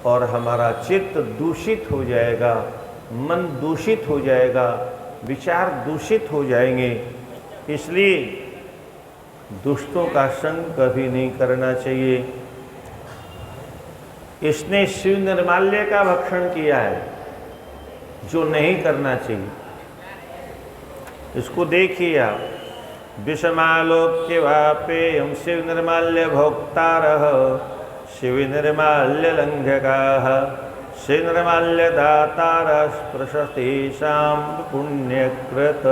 और हमारा चित्त दूषित हो जाएगा, मन दूषित हो जाएगा, विचार दूषित हो जाएंगे। इसलिए दुष्टों का संग कभी नहीं करना चाहिए। इसने शिव निर्माल्य का भक्षण किया है, जो नहीं करना चाहिए। इसको देखिए आप, विषमालोक्य वापेयम शिव निर्माल्य भोक्तारः शिव निर्माल्य लंघकाः शिव निर्माल्य दातारः प्रशस्तेषां पुण्यकृत।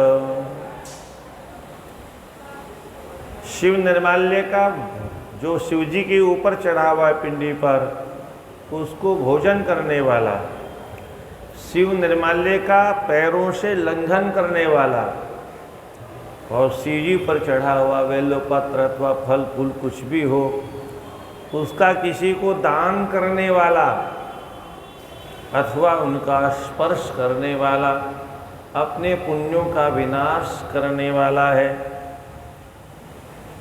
शिव निर्माल्य का जो शिव जी के ऊपर चढ़ा हुआ है पिंडी पर, उसको भोजन करने वाला, शिव निर्माल्य का पैरों से लंघन करने वाला, और शिव जी पर चढ़ा हुआ बेलपत्र अथवा फल फूल कुछ भी हो, उसका किसी को दान करने वाला अथवा उनका स्पर्श करने वाला अपने पुण्यों का विनाश करने वाला है।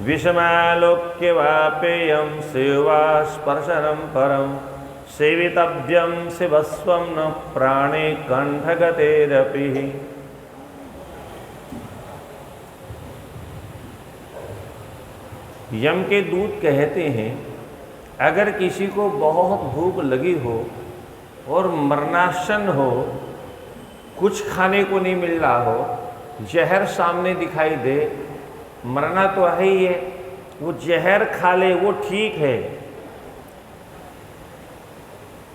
विषमालोक्य वापेयम शिवा स्पर्शनम परम सेवितव्यम शिवस्वम न प्राणे कंठगतेरपि। यम के दूत कहते हैं, अगर किसी को बहुत भूख लगी हो और मरणासन हो, कुछ खाने को नहीं मिल रहा हो, जहर सामने दिखाई दे, मरना तो है ही है, वो जहर खा ले वो ठीक है,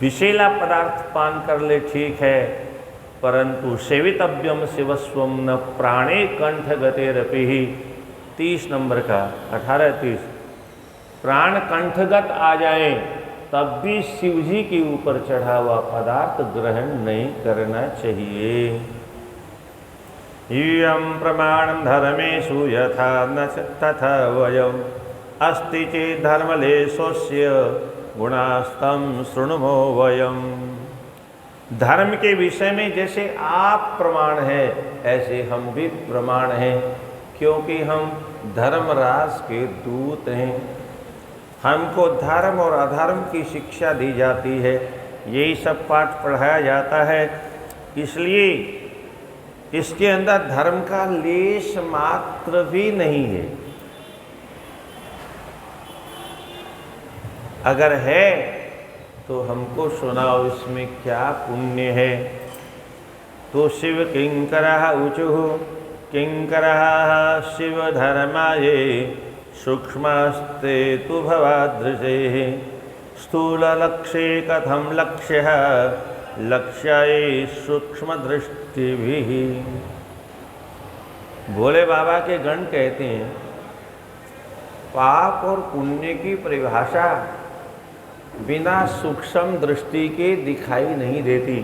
विषैला पदार्थ पान कर ले ठीक है, परंतु सेवितव्यम शिवस्वम न प्राणे कंठ गतेरपि। 30 नंबर का 18-30, प्राण कंठगत आ जाए तब भी शिव जी के ऊपर चढ़ा हुआ पदार्थ ग्रहण नहीं करना चाहिए। इयं प्रमाणं धर्मेषु यथा न तथा वयम् अस्ति चेत् धर्मलेशस्य गुणास्तं शृणुमो वयम्। धर्म के विषय में जैसे आप प्रमाण है, ऐसे हम भी प्रमाण हैं, क्योंकि हम धर्मराज के दूत हैं। हमको धर्म और अधर्म की शिक्षा दी जाती है, यही सब पाठ पढ़ाया जाता है। इसलिए इसके अंदर धर्म का लेश मात्र भी नहीं है। अगर है तो हमको सुनाओ इसमें क्या पुण्य है। तो शिव किंकरः ऊचुः किंकरः शिव धर्माये सूक्ष्मस्ते तु भवादृशेः स्थूल लक्ष्ये कथम लक्ष्यः लक्ष्याये सूक्ष्म दृष्टिभिः। भोले बाबा के गण कहते हैं, पाप और पुण्य की परिभाषा बिना सूक्ष्म दृष्टि के दिखाई नहीं देती।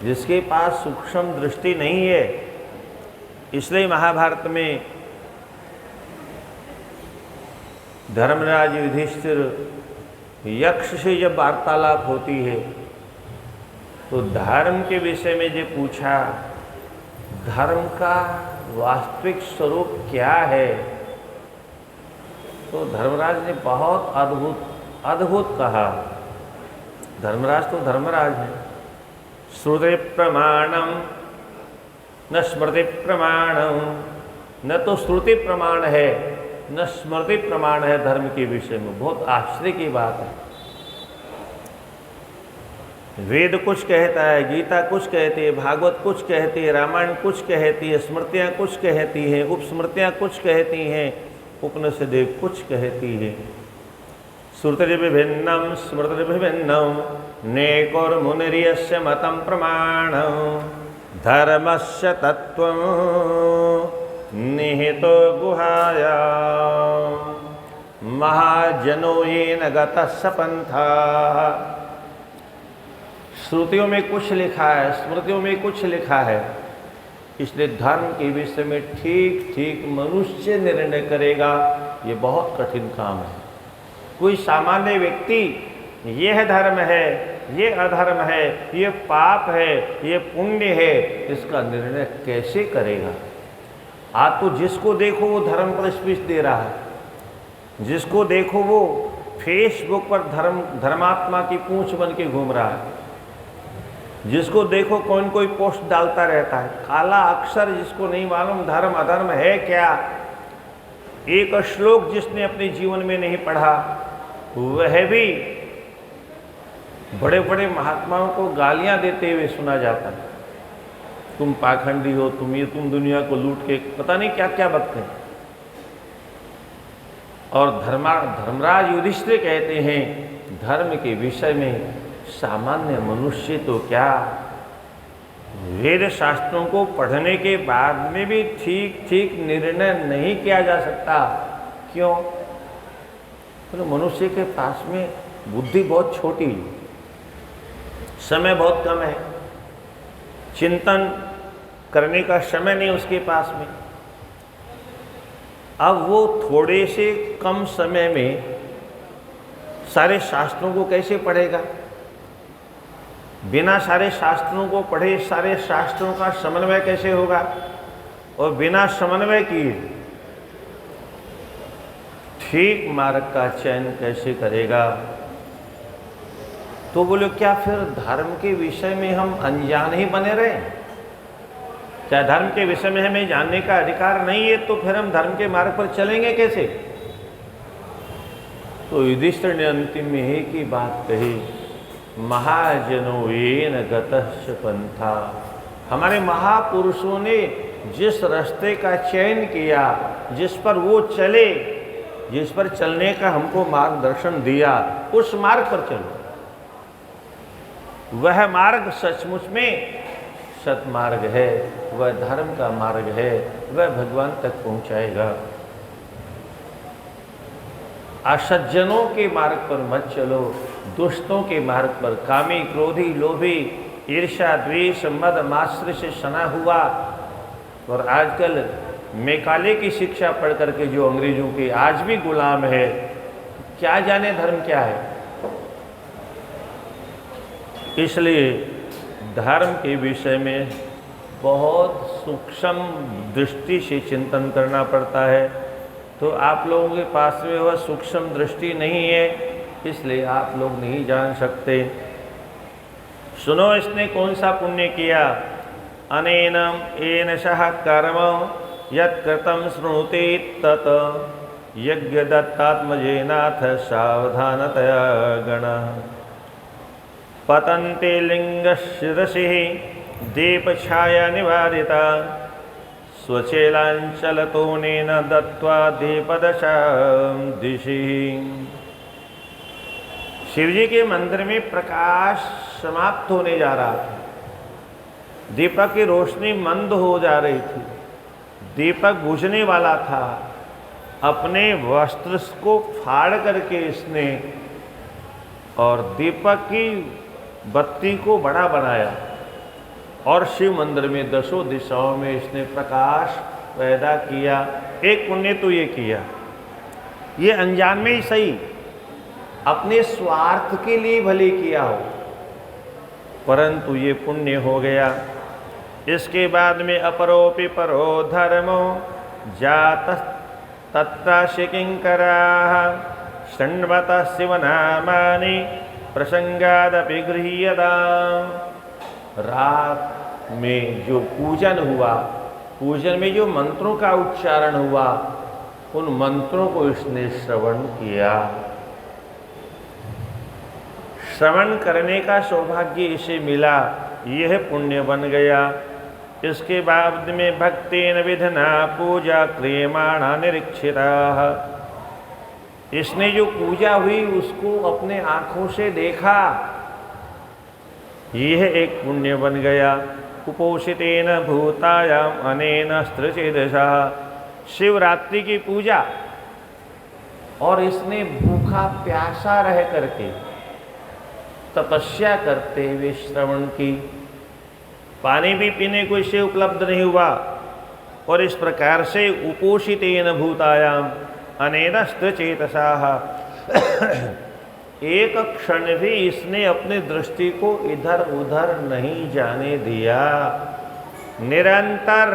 जिसके पास सूक्ष्म दृष्टि नहीं है, इसलिए महाभारत में धर्मराज युधिष्ठिर यक्ष से जब वार्तालाप होती है तो धर्म के विषय में जो पूछा, धर्म का वास्तविक स्वरूप क्या है, तो धर्मराज ने बहुत अद्भुत कहा। धर्मराज तो धर्मराज है। श्रुति प्रमाणम न स्मृति प्रमाणम, न तो श्रुति प्रमाण है न स्मृति प्रमाण है धर्म के विषय में। बहुत आश्चर्य की बात है। वेद कुछ कहता है, गीता कुछ कहती है, भागवत कुछ कहती है, रामायण कुछ कहती है, स्मृतियाँ कुछ कहती हैं, उपस्मृतियाँ कुछ कहती हैं, उपनिषदें कुछ कहती है। श्रुतिर्विभिन्नं स्मृतिर्विभिन्नं नेकोर्मुनिर्यस्य मतं प्रमाणं धर्मस्य तत्त्वं निहितो गुहायां महाजनो येन गतः स पंथः। श्रुतियों में कुछ लिखा है, स्मृतियों में कुछ लिखा है, इसलिए धर्म के विषय में ठीक ठीक मनुष्य निर्णय करेगा। ये बहुत कठिन काम है। कोई सामान्य व्यक्ति यह धर्म है, ये अधर्म है, ये पाप है, ये पुण्य है, इसका निर्णय कैसे करेगा? आज तो जिसको देखो वो धर्म पर स्पीच दे रहा है, जिसको देखो वो फेसबुक पर धर्मात्मा की पूंछ बन के घूम रहा है। जिसको देखो कोई पोस्ट डालता रहता है, काला अक्षर जिसको नहीं मालूम धर्म अधर्म है क्या, एक श्लोक जिसने अपने जीवन में नहीं पढ़ा, वह भी बड़े बड़े महात्माओं को गालियां देते हुए सुना जाता है। तुम पाखंडी हो, तुम दुनिया को लूट के पता नहीं क्या क्या बकते हैं। और धर्मराज युधिष्ठिर कहते हैं धर्म के विषय में सामान्य मनुष्य तो क्या, वेद शास्त्रों को पढ़ने के बाद में भी ठीक ठीक निर्णय नहीं किया जा सकता। क्यों? तो मनुष्य के पास में बुद्धि बहुत छोटी, समय बहुत कम है, चिंतन करने का समय नहीं उसके पास में। अब वो थोड़े से कम समय में सारे शास्त्रों को कैसे पढ़ेगा? बिना सारे शास्त्रों को पढ़े सारे शास्त्रों का समन्वय कैसे होगा? और बिना समन्वय किए ठीक मार्ग का चयन कैसे करेगा? तो बोले क्या फिर धर्म के विषय में हम अनजान ही बने रहे? क्या धर्म के विषय में हमें जानने का अधिकार नहीं है तो फिर हम धर्म के मार्ग पर चलेंगे कैसे? तो युधिष्ठिर ने अंतिम में ही की बात कही, महाजनो येन गतश्च पंथा। हमारे महापुरुषों ने जिस रास्ते का चयन किया, जिस पर वो चले, जिस पर चलने का हमको मार्गदर्शन दिया, उस मार्ग पर चलो। वह मार्ग सचमुच में सतमार्ग है, वह धर्म का मार्ग है, वह भगवान तक पहुंचाएगा। असज्जनों के मार्ग पर मत चलो, दुष्टों के मार्ग पर, कामी क्रोधी लोभी ईर्ष्या द्वेष मद मात्सर्य से सना हुआ। और आजकल मैकाले की शिक्षा पढ़ करके जो अंग्रेजों के आज भी गुलाम है, क्या जाने धर्म क्या है। इसलिए धर्म के विषय में बहुत सूक्ष्म दृष्टि से चिंतन करना पड़ता है। तो आप लोगों के पास में वह सूक्ष्म दृष्टि नहीं है, इसलिए आप लोग नहीं जान सकते। सुनो इसने कौन सा पुण्य किया। अनेनम येन सह कर्म यत् कृतं शृणुते तत् यज्ञ दत्तात्मजेनाथ सावधानतया गणः। पतन्ते लिंगशिरसिः दीपछाया निवारिता स्वचेलांचलतोनेन दत्त्वा दीपदशां दिशि। शिवजी के मंदिर में प्रकाश समाप्त होने जा रहा था, दीपक की रोशनी मंद हो जा रही थी, दीपक बुझने वाला था। अपने वस्त्र को फाड़ करके इसने और दीपक की बत्ती को बड़ा बनाया और शिव मंदिर में दसों दिशाओं में इसने प्रकाश पैदा किया। एक पुण्य तो ये किया, ये अनजान में ही सही, अपने स्वार्थ के लिए भले किया हो, परंतु ये पुण्य हो गया। इसके बाद में अपरोपि परो धर्मो जात तत्रास्य किंकराः शृण्वतः शिवनामानि प्रसंगादपि गृह्यताम्। रात में जो पूजन हुआ, पूजन में जो मंत्रों का उच्चारण हुआ, उन मंत्रों को इसने श्रवण किया। श्रवण करने का सौभाग्य इसे मिला, यह पुण्य बन गया। इसके बाद में भक्तेन विधना पूजा क्रियमाणा निरीक्षिताः। इसने जो पूजा हुई उसको अपने आँखों से देखा, यह एक पुण्य बन गया। उपोषितेन भूतायाम अनेन स्त्रीचेदशः। शिवरात्रि की पूजा और इसने भूखा प्यासा रह करके तपस्या करते हुए श्रवण की। पानी भी पीने को इससे उपलब्ध नहीं हुआ और इस प्रकार से उपोषितेन भूतायाम अनेन स्त्रीचेतसाः। एक क्षण भी इसने अपनी दृष्टि को इधर उधर नहीं जाने दिया। निरंतर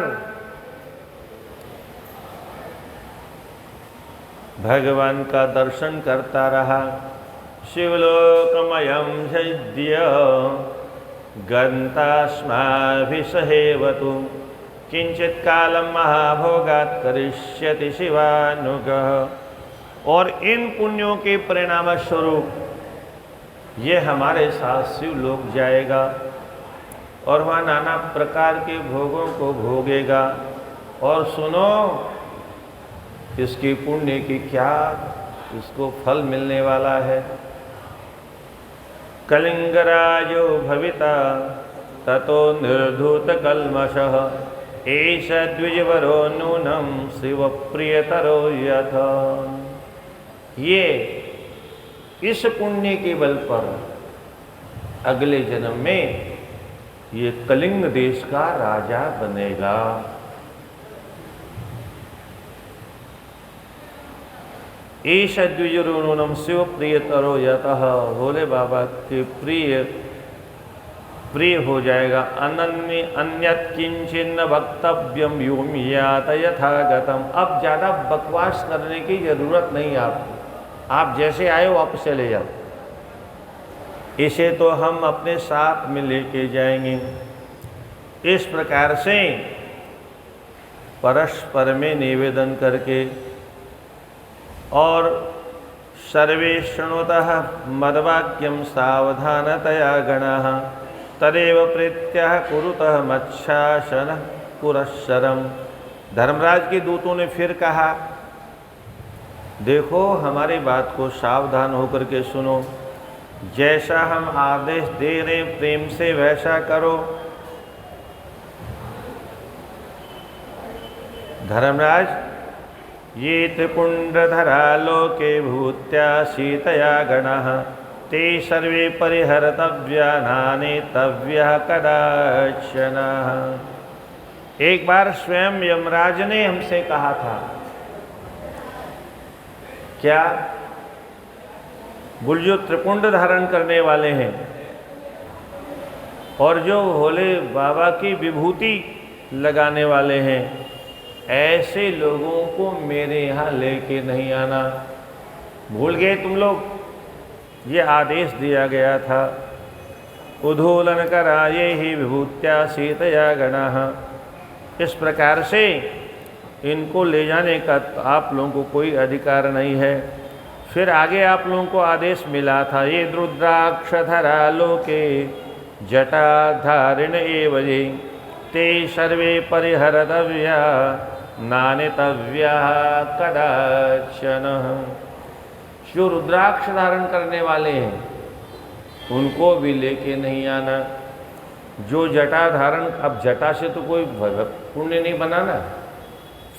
भगवान का दर्शन करता रहा। शिवलोकमयं ह्यद्य गन्तास्माभिसहेवतु किंचित कालम महाभोगात् करिष्यति शिवानुग्रह। और इन पुण्यों के परिणाम स्वरूप ये हमारे साथ शिवलोक जाएगा और वहाँ नाना प्रकार के भोगों को भोगेगा। और सुनो, इसकी पुण्य की क्या इसको फल मिलने वाला है। कलिंगराजो भविता ततो निर्धूत कल्मषः एष द्विजवरो नूनं शिव प्रियतरो यथ। ये इस पुण्य के बल पर अगले जन्म में ये कलिंग देश का राजा बनेगा। ईश द्विजरूनम शिव प्रियतरो यतः, भोले बाबा के प्रिय हो जाएगा। अनन्य अन्यत किंचिन्न वक्तव्यम योम यात यथागतम। अब ज़्यादा बकवास करने की जरूरत नहीं आपको, आप जैसे आए वापस चले जाओ। इसे तो हम अपने साथ में लेके जाएंगे। इस प्रकार से परस्पर में निवेदन करके और सर्वे शृणुतः मद्वाक्यं सावधानतया गणाः तदेव प्रीत्या कुरुतः मच्छासनः पुरस्सरम्। धर्मराज के दूतों ने फिर कहा, देखो हमारी बात को सावधान होकर के सुनो, जैसा हम आदेश दे रहे प्रेम से वैसा करो। धर्मराज, ये त्रिपुंड्रधरा लोके भूत्या सीतया गणाः ते सर्वे परिहर्तव्या नानेतव्यः कदाचन। एक बार स्वयं यमराज ने हमसे कहा था, क्या बोल, जो त्रिपुंड धारण करने वाले हैं और जो भोले बाबा की विभूति लगाने वाले हैं, ऐसे लोगों को मेरे यहाँ लेके नहीं आना। भूल गए तुम लोग, ये आदेश दिया गया था। उधूलन कराये ही विभूत्या सीतया गणाः। इस प्रकार से इनको ले जाने का आप लोगों को कोई अधिकार नहीं है। फिर आगे आप लोगों को आदेश मिला था, ये रुद्राक्षधरा लोके जटाधारिण एव ये ते सर्वे परिहर्तव्या नानेतव्या कदाचन। जो रुद्राक्ष धारण करने वाले हैं उनको भी लेके नहीं आना। जो जटा धारण, अब जटा से तो कोई पुण्य नहीं बनाना,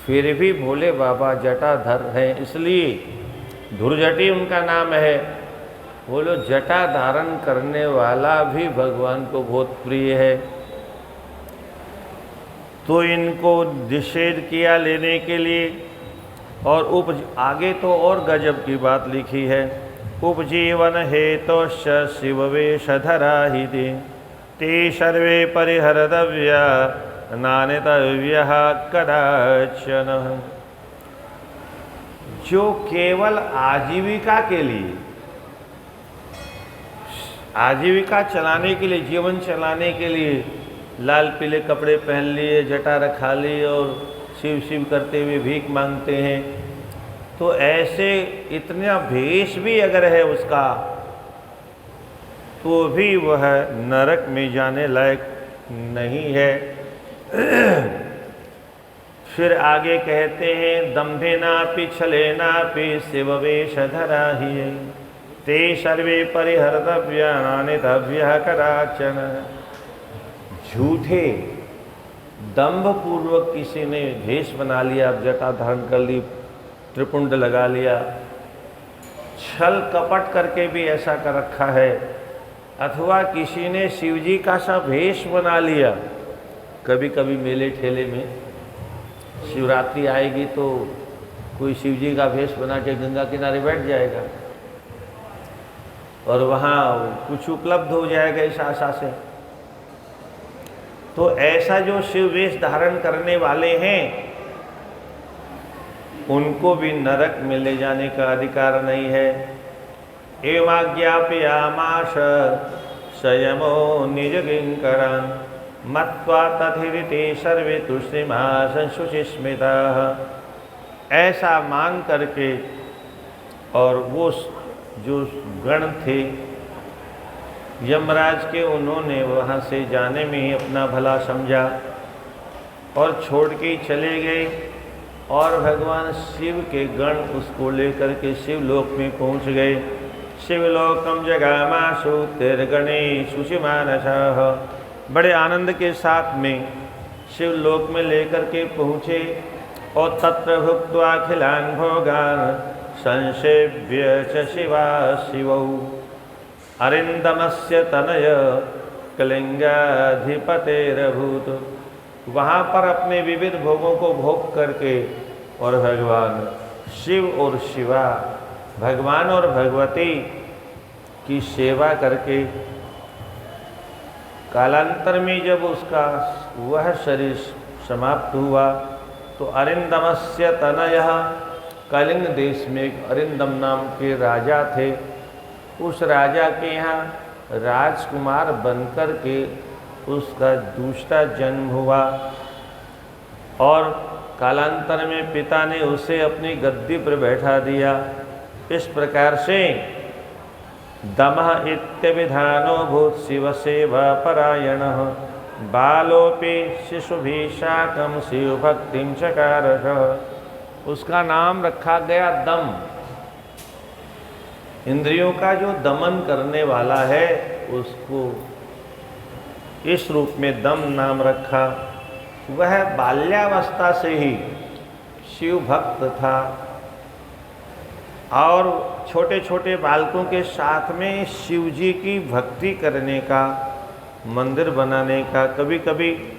फिर भी भोले बाबा जटाधर हैं, इसलिए धुरजटी उनका नाम है। बोलो, जटा धारण करने वाला भी भगवान को बहुत प्रिय है। तो इनको निषेध किया लेने के लिए। और आगे तो और गजब की बात लिखी है, उपजीवन हेतुश्च शिववेशधरा हि ते सर्वे परिहर्तव्या नानेतव्यः कदाचन। जो केवल आजीविका के लिए, आजीविका चलाने के लिए, जीवन चलाने के लिए लाल पीले कपड़े पहन लिए, जटा रखा ली और शिव शिव करते हुए भीख मांगते हैं, तो ऐसे इतना भेष भी अगर है उसका, तो भी वह नरक में जाने लायक नहीं है। फिर आगे कहते हैं, दंभेनापि छलेनापि शिववेशधरा हि ते सर्वे परिहर्तव्या नानेतव्यः कदाचन। झूठे दंभ पूर्वक किसी ने भेष बना लिया, जटा धारण कर ली, त्रिपुंड लगा लिया, छल कपट करके भी ऐसा कर रखा है, अथवा किसी ने शिवजी का सा भेष बना लिया। कभी कभी मेले ठेले में शिवरात्रि आएगी तो कोई शिवजी का भेष बना के गंगा किनारे बैठ जाएगा और वहाँ कुछ उपलब्ध हो जाएगा इस आशा से। तो ऐसा जो शिव वेश धारण करने वाले हैं, उनको भी नरक में ले जाने का अधिकार नहीं है। एवमाज्ञापयामास संयमो निजकिंकरान् मत्वा तथिरिते सर्वे तुष्टिमासन् शुचिस्मिताः। ऐसा मान करके और वो जो गण थे यमराज के, उन्होंने वहाँ से जाने में ही अपना भला समझा और छोड़ के चले गए। और भगवान शिव के गण उसको लेकर के शिवलोक में पहुँच गए। शिवलोकम जगामाशु तिर्गणे शुचिमानसः। बड़े आनंद के साथ में शिवलोक में लेकर के पहुँचे और तत्र भुक्त्वा अखिलान् भोगान् संसेव्य च शिवा शिवौ अरिंदमस्य तनय कलिंगाधिपतेरभूत। वहाँ पर अपने विविध भोगों को भोग करके और भगवान शिव और शिवा, भगवान और भगवती की सेवा करके कालांतर में जब उसका वह शरीर समाप्त हुआ तो अरिंदमस्य तनयः, कलिंग देश में एक अरिंदम नाम के राजा थे। उस राजा के यहाँ राजकुमार बनकर के उसका दूसरा जन्म हुआ और कालांतर में पिता ने उसे अपनी गद्दी पर बैठा दिया। इस प्रकार से दमः इत्यभिधानो भूत शिव सेवा परायणः बालोपि शिशुभिः साकं शिव भक्तिं चकारः। उसका नाम रखा गया दम। इंद्रियों का जो दमन करने वाला है उसको इस रूप में दम नाम रखा। वह बाल्यावस्था से ही शिव भक्त था और छोटे छोटे बालकों के साथ में शिव जी की भक्ति करने का, मंदिर बनाने का। कभी कभी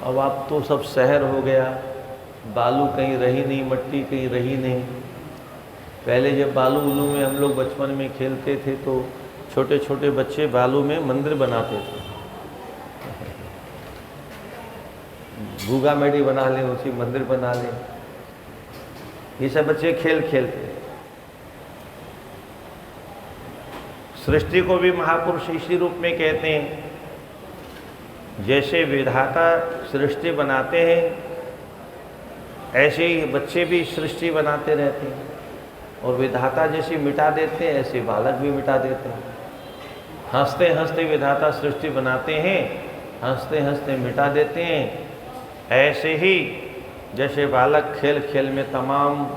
अब तो सब शहर हो गया, बालू कहीं रही नहीं, मट्टी कहीं रही नहीं। पहले जब बालू उलू में हम लोग बचपन में खेलते थे तो छोटे छोटे बच्चे बालू में मंदिर बनाते थे। भूगा मेडी बना लें, उसी मंदिर बना लें, ये सब बच्चे खेल खेलते। सृष्टि को भी महापुरुष इसी रूप में कहते हैं। जैसे विधाता सृष्टि बनाते हैं ऐसे ही बच्चे भी सृष्टि बनाते रहते हैं और विधाता जैसे मिटा देते हैं ऐसे बालक भी मिटा देते हैं। हंसते हंसते विधाता सृष्टि बनाते हैं, हंसते हंसते मिटा देते हैं। ऐसे ही जैसे बालक खेल खेल में तमाम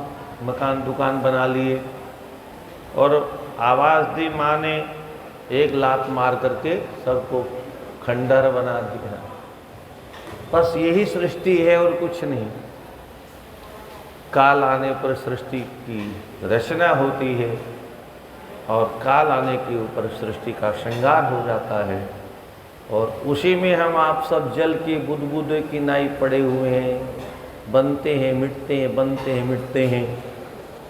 मकान दुकान बना लिए और आवाज़ दी माँ ने, एक लात मार करके सबको खंडहर बना दिया। बस यही सृष्टि है और कुछ नहीं। काल आने पर सृष्टि की रचना होती है और काल आने के ऊपर सृष्टि का श्रृंगार हो जाता है और उसी में हम आप सब जल की बुदबुदे की नाई पड़े हुए हैं, बनते हैं मिटते हैं, बनते हैं मिटते हैं,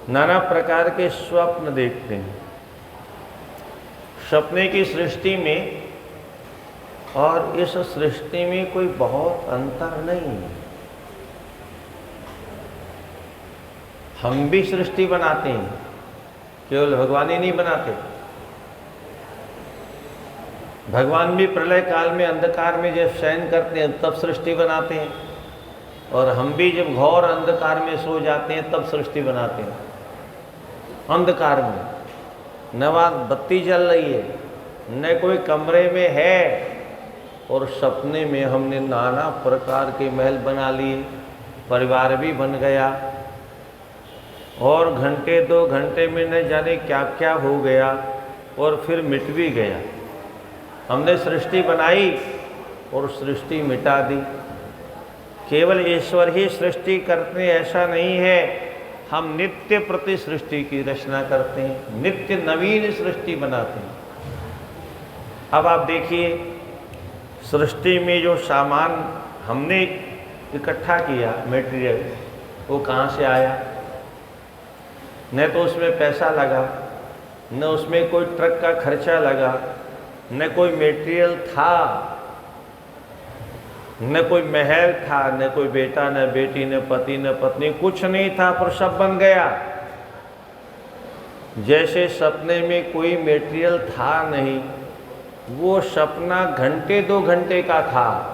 नाना प्रकार के स्वप्न देखते हैं। सपने की सृष्टि में और इस सृष्टि में कोई बहुत अंतर नहीं है। हम भी सृष्टि बनाते हैं, केवल भगवान ही नहीं बनाते। भगवान भी प्रलय काल में अंधकार में जब शयन करते हैं तब सृष्टि बनाते हैं और हम भी जब घोर अंधकार में सो जाते हैं तब सृष्टि बनाते हैं। अंधकार में न वहाँ बत्ती जल रही है, न कोई कमरे में है और सपने में हमने नाना प्रकार के महल बना लिए, परिवार भी बन गया और घंटे 2 घंटे में न जाने क्या क्या हो गया और फिर मिट भी गया। हमने सृष्टि बनाई और सृष्टि मिटा दी। केवल ईश्वर ही सृष्टि करते ऐसा नहीं है, हम नित्य प्रति सृष्टि की रचना करते हैं, नित्य नवीन सृष्टि बनाते हैं। अब आप देखिए, सृष्टि में जो सामान हमने इकट्ठा किया, मटेरियल, वो कहाँ से आया? न तो उसमें पैसा लगा, न उसमें कोई ट्रक का खर्चा लगा, न कोई मटेरियल था। न कोई महल था, न कोई बेटा, न बेटी, न पति, न पत्नी, कुछ नहीं था, पर सब बन गया। जैसे सपने में कोई मेटेरियल था नहीं, वो सपना घंटे 2 घंटे का था,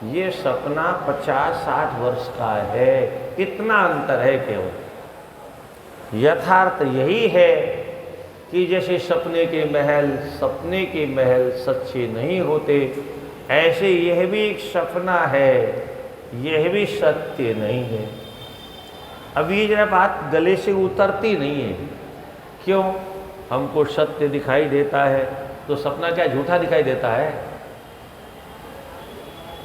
ये सपना 50-60 वर्ष का है। कितना अंतर है केवल। यथार्थ यही है कि जैसे सपने के महल सच्चे नहीं होते, ऐसे यह भी एक सपना है, यह भी सत्य नहीं है। अब ये जरा बात गले से उतरती नहीं है। क्यों? हमको सत्य दिखाई देता है तो सपना क्या झूठा दिखाई देता है?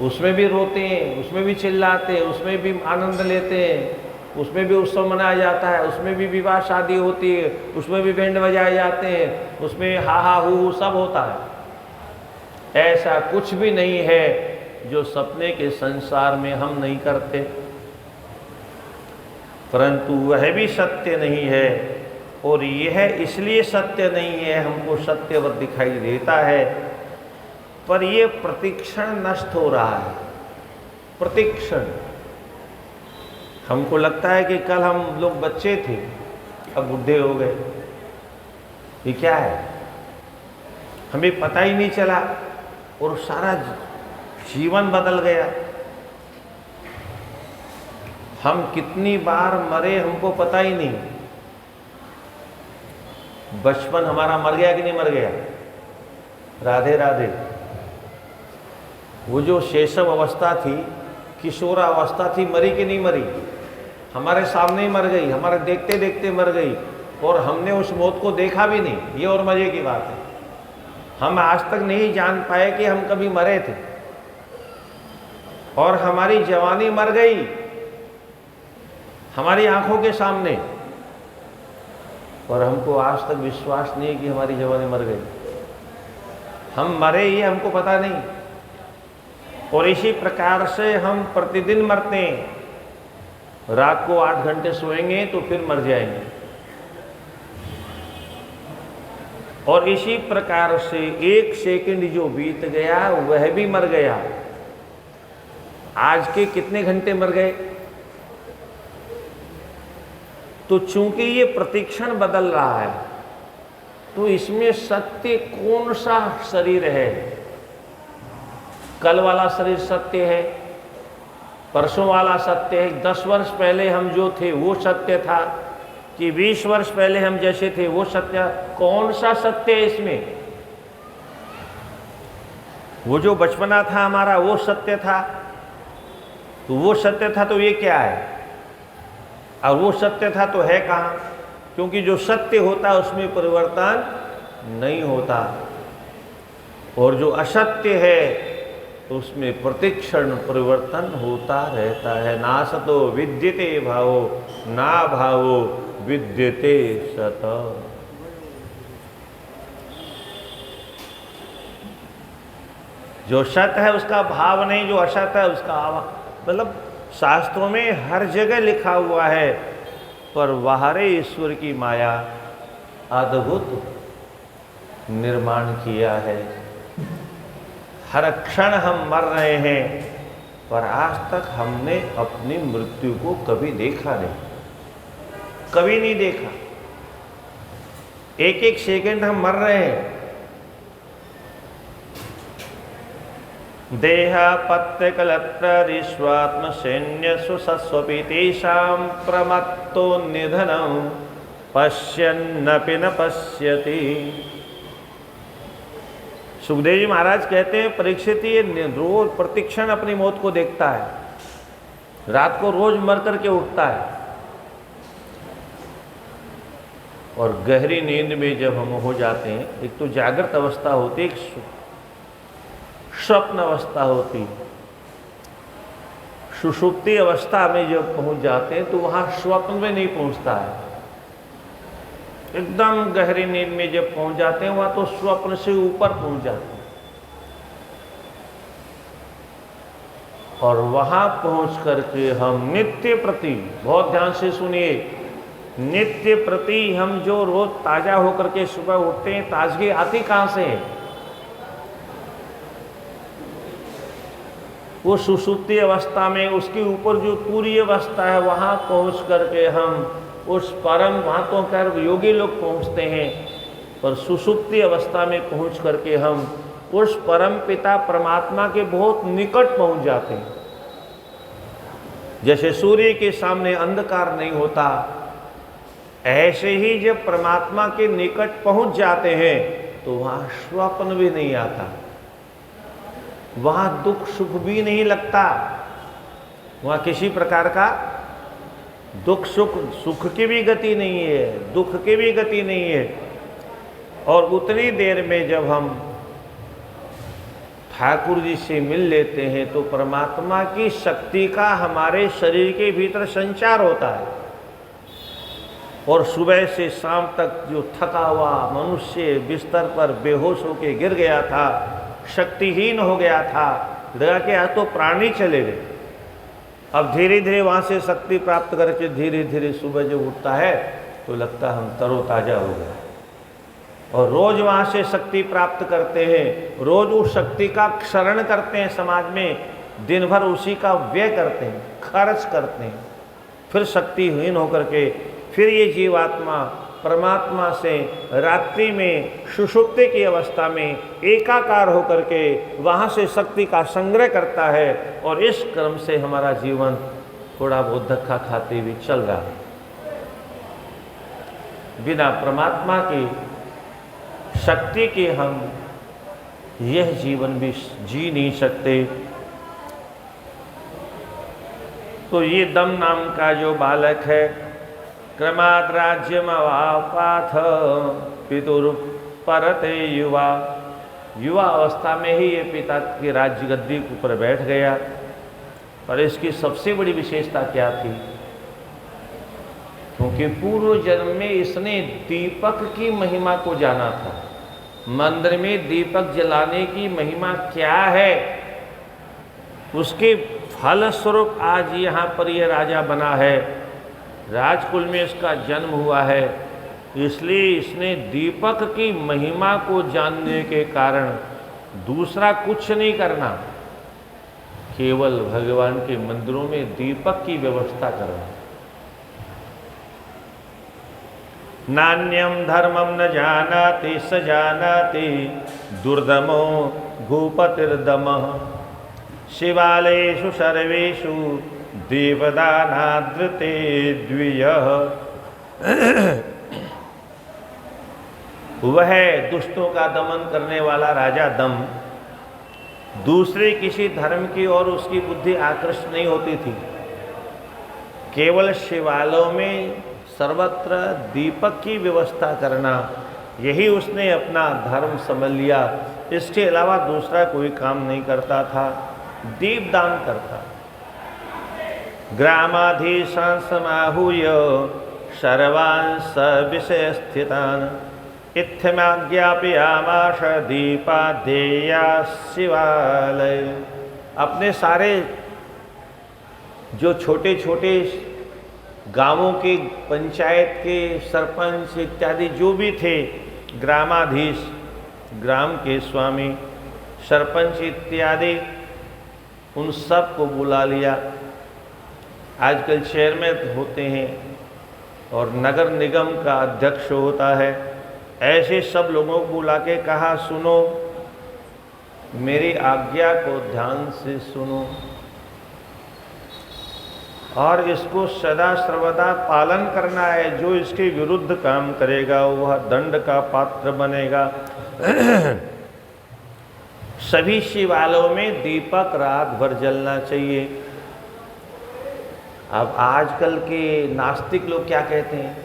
उसमें भी रोते हैं, उसमें भी चिल्लाते हैं, उसमें भी आनंद लेते हैं, उसमें भी उत्सव मनाया जाता है, उसमें भी विवाह शादी होती है, उसमें भी बैंड बजाए जाते हैं, उसमें हा हा हू सब होता है। ऐसा कुछ भी नहीं है जो सपने के संसार में हम नहीं करते। परंतु वह भी सत्य नहीं है, और यह इसलिए सत्य नहीं है, हमको सत्यवत दिखाई देता है, पर यह प्रतिक्षण नष्ट हो रहा है। प्रतिक्षण हमको लगता है कि कल हम लोग बच्चे थे, अब बुढ़े हो गए। ये क्या है? हमें पता ही नहीं चला और सारा जीवन बदल गया। हम कितनी बार मरे हमको पता ही नहीं। बचपन हमारा मर गया कि नहीं मर गया? राधे राधे। वो जो शैशव अवस्था थी, किशोरावस्था थी, मरी कि नहीं मरी? हमारे सामने ही मर गई, हमारे देखते देखते मर गई, और हमने उस मौत को देखा भी नहीं। ये और मजे की बात है। हम आज तक नहीं जान पाए कि हम कभी मरे थे, और हमारी जवानी मर गई हमारी आंखों के सामने, और हमको आज तक विश्वास नहीं कि हमारी जवानी मर गई। हम मरे ये हमको पता नहीं। और इसी प्रकार से हम प्रतिदिन मरते हैं। रात को 8 घंटे सोएंगे तो फिर मर जाएंगे, और इसी प्रकार से 1 सेकंड जो बीत गया वह भी मर गया। आज के कितने घंटे मर गए? तो चूंकि ये प्रतिक्षण बदल रहा है, तो इसमें सत्य कौन सा शरीर है? कल वाला शरीर सत्य है, परसों वाला सत्य है, 10 वर्ष पहले हम जो थे वो सत्य था, कि 20 वर्ष पहले हम जैसे थे वो सत्य? कौन सा सत्य है इसमें? वो जो बचपना था हमारा वो सत्य था, तो वो सत्य था तो ये क्या है? और वो सत्य था तो है कहाँ? क्योंकि जो सत्य होता है उसमें परिवर्तन नहीं होता, और जो असत्य है उसमें प्रतिक्षण परिवर्तन होता रहता है। नासतो विद्यते भावो ना भावो विद्यते सत। जो सत है उसका भाव नहीं, जो असत है उसका मतलब शास्त्रों में हर जगह लिखा हुआ है, पर बाहरे ईश्वर की माया अद्भुत निर्माण किया है। हर क्षण हम मर रहे हैं, पर आज तक हमने अपनी मृत्यु को कभी देखा नहीं, कभी नहीं देखा। 1-1 सेकंड हम मर रहे हैं। देहापत्यकलत्ररीश्वात्म सैन्य सुसस्वपि तेषां प्रमत्तो निधनं पश्यन्नपि न पश्यति। सुखदेव जी महाराज कहते हैं, परीक्षित ये रोज प्रतिक्षण अपनी मौत को देखता है, रात को रोज मर करके उठता है, और गहरी नींद में जब हम हो जाते हैं, एक तो जागृत अवस्था होती है, एक स्वप्न अवस्था होती। सुषुप्ति अवस्था में जब पहुंच जाते हैं तो वहां स्वप्न में नहीं पहुंचता है। एकदम गहरी नींद में जब पहुंच जाते हैं वहां तो स्वप्न से ऊपर पहुंच जाते हैं, और वहां पहुंच करके हम नित्य प्रति, बहुत ध्यान से सुनिए, नित्य प्रति हम जो रोज ताजा होकर के सुबह उठते हैं, ताजगी आती कहां से है? वो सुषुप्ति अवस्था में उसके ऊपर जो तुरीय अवस्था है वहाँ पहुँच करके हम उस परम, वहाँ तो कर योगी लोग पहुँचते हैं, पर सुषुप्ति अवस्था में पहुँच करके हम उस परम पिता परमात्मा के बहुत निकट पहुँच जाते हैं। जैसे सूर्य के सामने अंधकार नहीं होता, ऐसे ही जब परमात्मा के निकट पहुँच जाते हैं तो वहाँ स्वप्न भी नहीं आता, वहाँ दुख सुख भी नहीं लगता, वहाँ किसी प्रकार का दुख सुख, सुख की भी गति नहीं है, दुख की भी गति नहीं है। और उतनी देर में जब हम ठाकुर जी से मिल लेते हैं तो परमात्मा की शक्ति का हमारे शरीर के भीतर संचार होता है, और सुबह से शाम तक जो थका हुआ मनुष्य बिस्तर पर बेहोश होकर गिर गया था, शक्तिहीन हो गया था, लगा कि आज तो प्राण ही चले गए, अब धीरे धीरे वहाँ से शक्ति प्राप्त करके धीरे धीरे सुबह जब उठता है तो लगता है हम तरोताजा हो गए। और रोज वहाँ से शक्ति प्राप्त करते हैं, रोज उस शक्ति का क्षरण करते हैं, समाज में दिन भर उसी का व्यय करते हैं, खर्च करते हैं, फिर शक्तिहीन होकर के फिर ये जीवात्मा परमात्मा से रात्रि में सुषुप्ति की अवस्था में एकाकार होकर के वहाँ से शक्ति का संग्रह करता है, और इस क्रम से हमारा जीवन थोड़ा बहुत धक्का खाते हुए चल रहा है। बिना परमात्मा की शक्ति के हम यह जीवन भी जी नहीं सकते। तो ये दम नाम का जो बालक है, क्रमाद राज्यमवापाथ पितुर परते युवा, युवा अवस्था में ही ये पिता की राज्य गद्दी के ऊपर बैठ गया। पर इसकी सबसे बड़ी विशेषता क्या थी? क्योंकि पूर्व जन्म में इसने दीपक की महिमा को जाना था। मंदिर में दीपक जलाने की महिमा क्या है, उसके फल स्वरूप आज यहाँ पर यह राजा बना है, राजकुल में इसका जन्म हुआ है। इसलिए इसने दीपक की महिमा को जानने के कारण दूसरा कुछ नहीं करना, केवल भगवान के मंदिरों में दीपक की व्यवस्था करना। नान्यम धर्मम न जानाति स जानाति दुर्दमो भूपतिर्दमः शिवालयेषु सर्वेषु देवदानादृते द्वियः। वह दुष्टों का दमन करने वाला राजा दम दूसरे किसी धर्म की ओर उसकी बुद्धि आकृष्ट नहीं होती थी। केवल शिवालयों में सर्वत्र दीपक की व्यवस्था करना, यही उसने अपना धर्म समझ लिया। इसके अलावा दूसरा कोई काम नहीं करता था, दीपदान करता। ग्रामाधीशान समाहूय सर्वान् सविषय स्थितान् इत्थमाज्ञापयामास दीपाध्येया शिवालय। अपने सारे जो छोटे छोटे गांवों के पंचायत के सरपंच इत्यादि जो भी थे, ग्रामाधीश, ग्राम के स्वामी, सरपंच इत्यादि, उन सब को बुला लिया। आजकल शहर में होते हैं और नगर निगम का अध्यक्ष होता है। ऐसे सब लोगों को बुला के कहा, सुनो, मेरी आज्ञा को ध्यान से सुनो और इसको सदा सर्वदा पालन करना है। जो इसके विरुद्ध काम करेगा वह दंड का पात्र बनेगा। सभी शिवालयों में दीपक रात भर जलना चाहिए। अब आजकल के नास्तिक लोग क्या कहते हैं,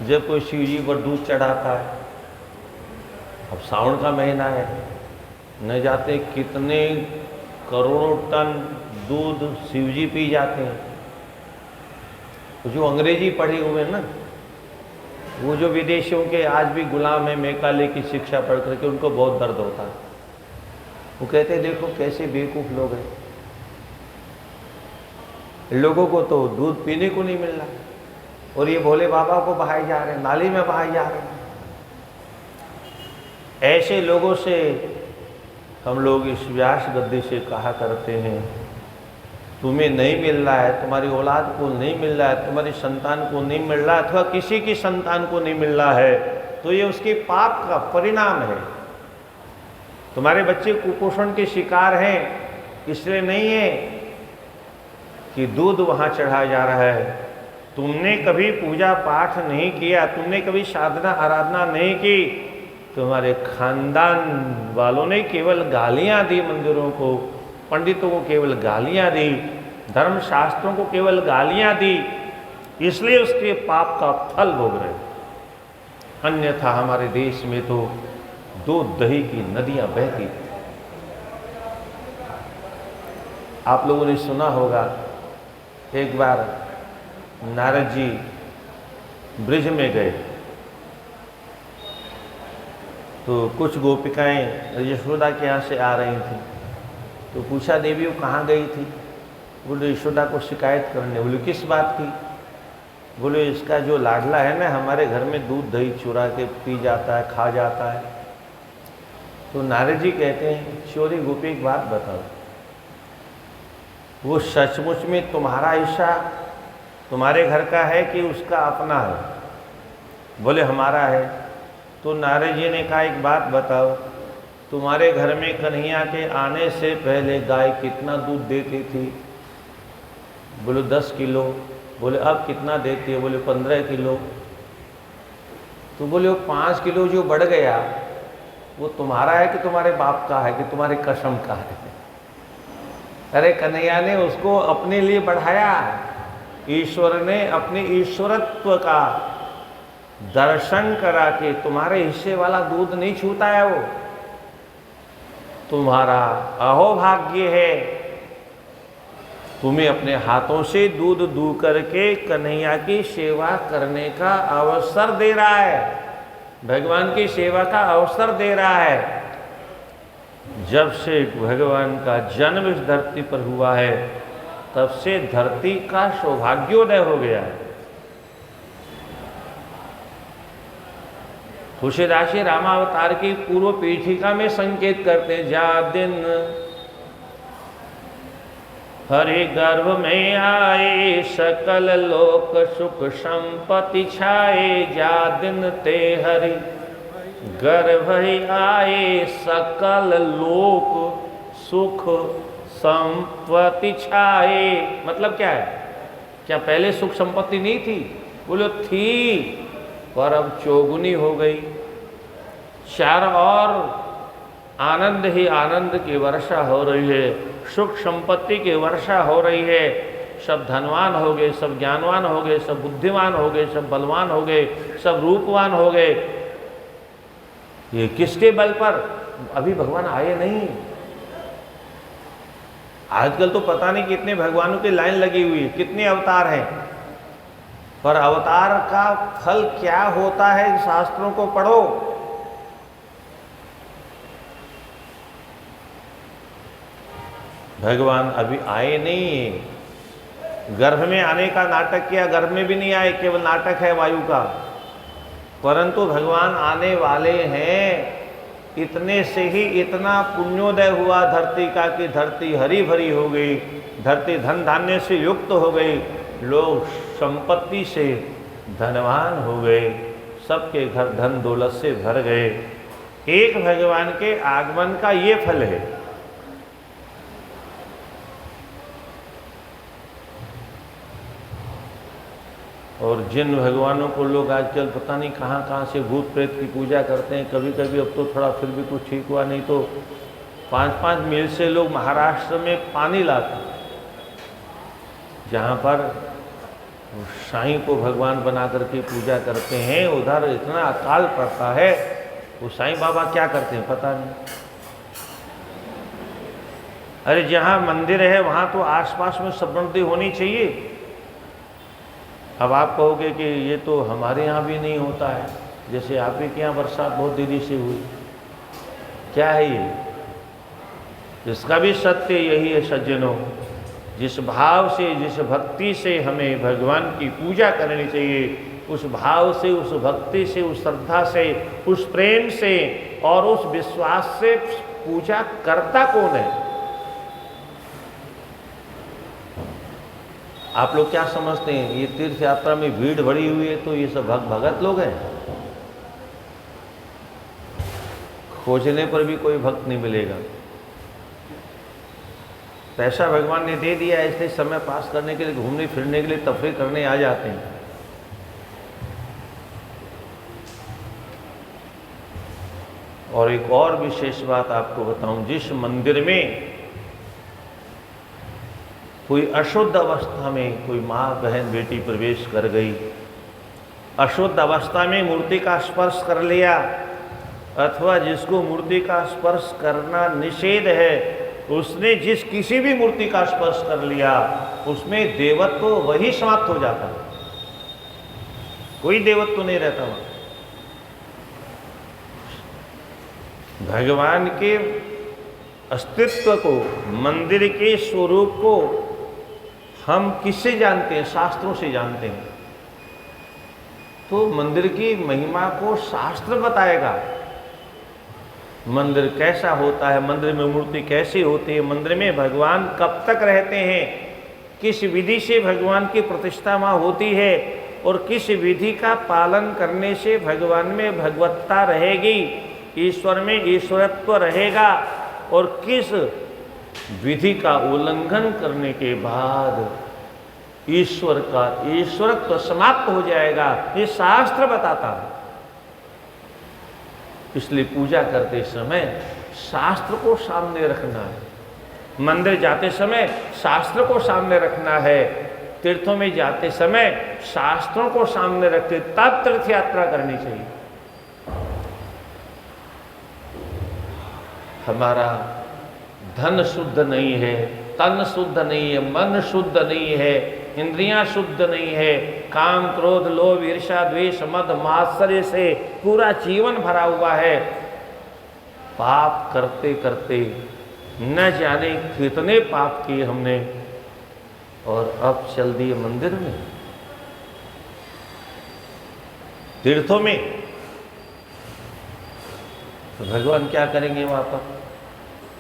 जब कोई शिव जी पर दूध चढ़ाता है, अब सावन का महीना है, न जाते कितने करोड़ों टन दूध शिव जी पी जाते हैं। जो अंग्रेजी पढ़े हुए हैं ना, वो जो विदेशियों के आज भी गुलाम है, मैकाले की शिक्षा पढ़ करके उनको बहुत दर्द होता है। वो कहते हैं देखो कैसे बेवकूफ लोग हैं, लोगों को तो दूध पीने को नहीं मिल रहा और ये भोले बाबा को बहाए जा रहे हैं, नाली में बहाए जा रहे हैं। ऐसे लोगों से हम लोग इस व्यास गद्दी से कहा करते हैं, तुम्हें नहीं मिल रहा है, तुम्हारी औलाद को नहीं मिल रहा है, तुम्हारी संतान को नहीं मिल रहा है, अथवा किसी की संतान को नहीं मिल रहा है, तो ये उसके पाप का परिणाम है। तुम्हारे बच्चे कुपोषण के शिकार हैं, इसलिए नहीं है कि दूध वहाँ चढ़ाया जा रहा है। तुमने कभी पूजा पाठ नहीं किया, तुमने कभी साधना आराधना नहीं की, तुम्हारे खानदान वालों ने केवल गालियाँ दी, मंदिरों को, पंडितों को केवल गालियाँ दी, धर्मशास्त्रों को केवल गालियाँ दी, इसलिए उसके पाप का फल भोग रहे। अन्यथा हमारे देश में तो दूध दही की नदियाँ बहती। आप लोगों ने सुना होगा, एक बार नारद जी ब्रिज में गए तो कुछ गोपिकाएं यशोदा के यहाँ से आ रही थी, तो पूछा, देवी वो कहाँ गई थी? बोले यशोदा को शिकायत करने। बोले किस बात की? बोले इसका जो लाडला है ना, हमारे घर में दूध दही चुरा के पी जाता है, खा जाता है। तो नारद जी कहते हैं, चोरी गोपी एक बात बताओ, वो सचमुच में तुम्हारा हिस्सा तुम्हारे घर का है कि उसका अपना है? बोले हमारा है। तो नारद जी ने कहा, एक बात बताओ, तुम्हारे घर में कन्हैया के आने से पहले गाय कितना दूध देती थी? बोले 10 किलो। बोले अब कितना देती है? बोले 15 किलो। तो बोले वो 5 किलो जो बढ़ गया वो तुम्हारा है कि तुम्हारे बाप का है कि तुम्हारे कसम का है? अरे कन्हैया ने उसको अपने लिए बढ़ाया, ईश्वर ने अपने ईश्वरत्व का दर्शन करा के तुम्हारे हिस्से वाला दूध नहीं छूता है, वो तुम्हारा अहोभाग्य है। तुम्हें अपने हाथों से दूध दू करके कन्हैया की सेवा करने का अवसर दे रहा है, भगवान की सेवा का अवसर दे रहा है। जब से भगवान का जन्म इस धरती पर हुआ है, तब से धरती का सौभाग्योदय हो गया है। तुलसीदास जी रामावतार की पूर्व पीठिका में संकेत करते, जा दिन हरि गर्भ में आए, सकल लोक सुख संपत्ति छाए। जा दिन ते हरि गर्भ ही आए, सकल लोक सुख संपत्ति छाए। मतलब क्या है? क्या पहले सुख संपत्ति नहीं थी? बोलो थी, पर अब चौगुनी हो गई। चार और आनंद ही आनंद की वर्षा हो रही है, सुख संपत्ति की वर्षा हो रही है। सब धनवान हो गए, सब ज्ञानवान हो गए, सब बुद्धिमान हो गए, सब बलवान हो गए, सब रूपवान हो गए। ये किसके बल पर? अभी भगवान आए नहीं। आजकल तो पता नहीं कितने भगवानों की लाइन लगी हुई है, कितने अवतार हैं, पर अवतार का फल क्या होता है शास्त्रों को पढ़ो। भगवान अभी आए नहीं। गर्भ में आने का नाटक किया, गर्भ में भी नहीं आए, केवल नाटक है वायु का, परंतु भगवान आने वाले हैं। इतने से ही इतना पुण्योदय हुआ धरती का कि धरती हरी भरी हो गई, धरती धन धान्य से युक्त हो गई, लोग संपत्ति से धनवान हो गए, सबके घर धन दौलत से भर गए। एक भगवान के आगमन का ये फल है। और जिन भगवानों को लोग आजकल पता नहीं कहाँ कहाँ से भूत प्रेत की पूजा करते हैं, कभी कभी अब तो थोड़ा फिर भी कुछ ठीक हुआ, नहीं तो 5-5 मील से लोग महाराष्ट्र में पानी लाते, जहाँ पर साईं को भगवान बना करके पूजा करते हैं, उधर इतना अकाल पड़ता है, वो साईं बाबा क्या करते हैं पता नहीं। अरे जहाँ मंदिर है वहाँ तो आसपास में समृद्धि होनी चाहिए। अब आप कहोगे कि ये तो हमारे यहाँ भी नहीं होता है, जैसे आप ही के यहाँ बरसात बहुत देरी से हुई, क्या है ये? इसका भी सत्य यही है सज्जनों, जिस भाव से, जिस भक्ति से हमें भगवान की पूजा करनी चाहिए, उस भाव से, उस भक्ति से, उस श्रद्धा से, उस प्रेम से और उस विश्वास से पूजा करता कौन है? आप लोग क्या समझते हैं ये तीर्थ यात्रा में भीड़ भरी हुई है तो ये सब भगत लोग हैं? खोजने पर भी कोई भक्त नहीं मिलेगा। पैसा भगवान ने दे दिया, इसलिए समय पास करने के लिए, घूमने फिरने के लिए, तफरीह करने आ जाते हैं। और एक और विशेष बात आपको बताऊं, जिस मंदिर में कोई अशुद्ध अवस्था में कोई माँ बहन बेटी प्रवेश कर गई, अशुद्ध अवस्था में मूर्ति का स्पर्श कर लिया, अथवा जिसको मूर्ति का स्पर्श करना निषेध है, उसने जिस किसी भी मूर्ति का स्पर्श कर लिया, उसमें देवत्व तो वही समाप्त हो जाता है, कोई देवत्व तो नहीं रहता वहां। भगवान के अस्तित्व को, मंदिर के स्वरूप को हम किससे जानते हैं? शास्त्रों से जानते हैं। तो मंदिर की महिमा को शास्त्र बताएगा। मंदिर कैसा होता है, मंदिर में मूर्ति कैसी होती है, मंदिर में भगवान कब तक रहते हैं, किस विधि से भगवान की प्रतिष्ठा वहाँ होती है, और किस विधि का पालन करने से भगवान में भगवत्ता रहेगी, ईश्वर में ईश्वरत्व रहेगा, और किस विधि का उल्लंघन करने के बाद ईश्वर का ईश्वरत्व समाप्त हो जाएगा, ये शास्त्र बताता है। इसलिए पूजा करते समय शास्त्र को सामने रखना है, मंदिर जाते समय शास्त्र को सामने रखना है, तीर्थों में जाते समय शास्त्रों को सामने रखते तब तीर्थ यात्रा करनी चाहिए। हमारा धन शुद्ध नहीं है, तन शुद्ध नहीं है, मन शुद्ध नहीं है, इंद्रियां शुद्ध नहीं है, काम क्रोध लोभ ईर्ष्या द्वेष मद मात्सर्य से पूरा जीवन भरा हुआ है, पाप करते करते न जाने कितने पाप किए हमने, और अब चल दिए मंदिर में, तीर्थों में। तो भगवान क्या करेंगे वहां पर?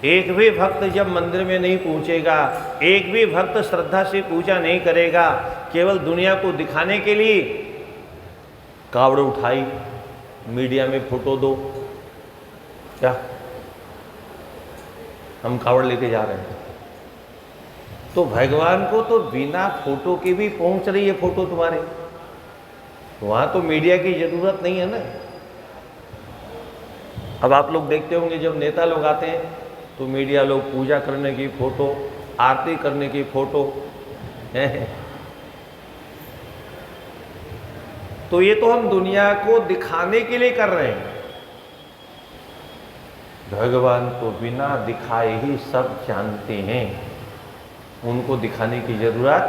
एक भी भक्त जब मंदिर में नहीं पहुंचेगा, एक भी भक्त श्रद्धा से पूजा नहीं करेगा, केवल दुनिया को दिखाने के लिए कावड़ उठाई, मीडिया में फोटो दो, क्या हम कावड़ लेके जा रहे हैं, तो भगवान को तो बिना फोटो के भी पहुंच रही है फोटो तुम्हारे, वहां तो मीडिया की जरूरत नहीं है ना। अब आप लोग देखते होंगे जब नेता लोग आते हैं तो मीडिया लोग पूजा करने की फोटो, आरती करने की फोटो है। तो ये तो हम दुनिया को दिखाने के लिए कर रहे हैं। भगवान को बिना दिखाए ही सब जानते हैं, उनको दिखाने की जरूरत।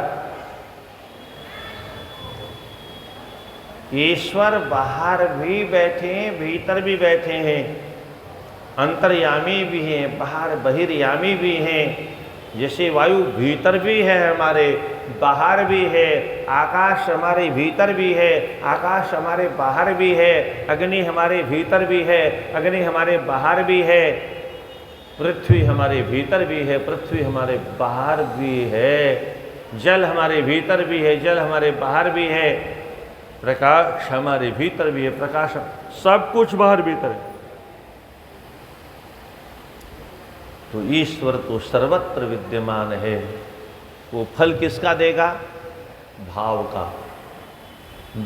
ईश्वर बाहर भी बैठे हैं, भीतर भी बैठे हैं, अंतर्यामी भी हैं, बाहर बहिर्यामी भी हैं। जैसे वायु भीतर भी है हमारे, बाहर भी है, आकाश हमारे भीतर भी है, आकाश हमारे बाहर भी है, अग्नि हमारे भीतर भी है, अग्नि हमारे बाहर भी है, पृथ्वी हमारे भीतर भी है, पृथ्वी हमारे बाहर भी है, जल हमारे भीतर भी है, जल हमारे बाहर भी है, प्रकाश हमारे भीतर भी है, प्रकाश, सब कुछ बाहर भीतर है। तो ईश्वर तो सर्वत्र विद्यमान है। वो फल किसका देगा? भाव का,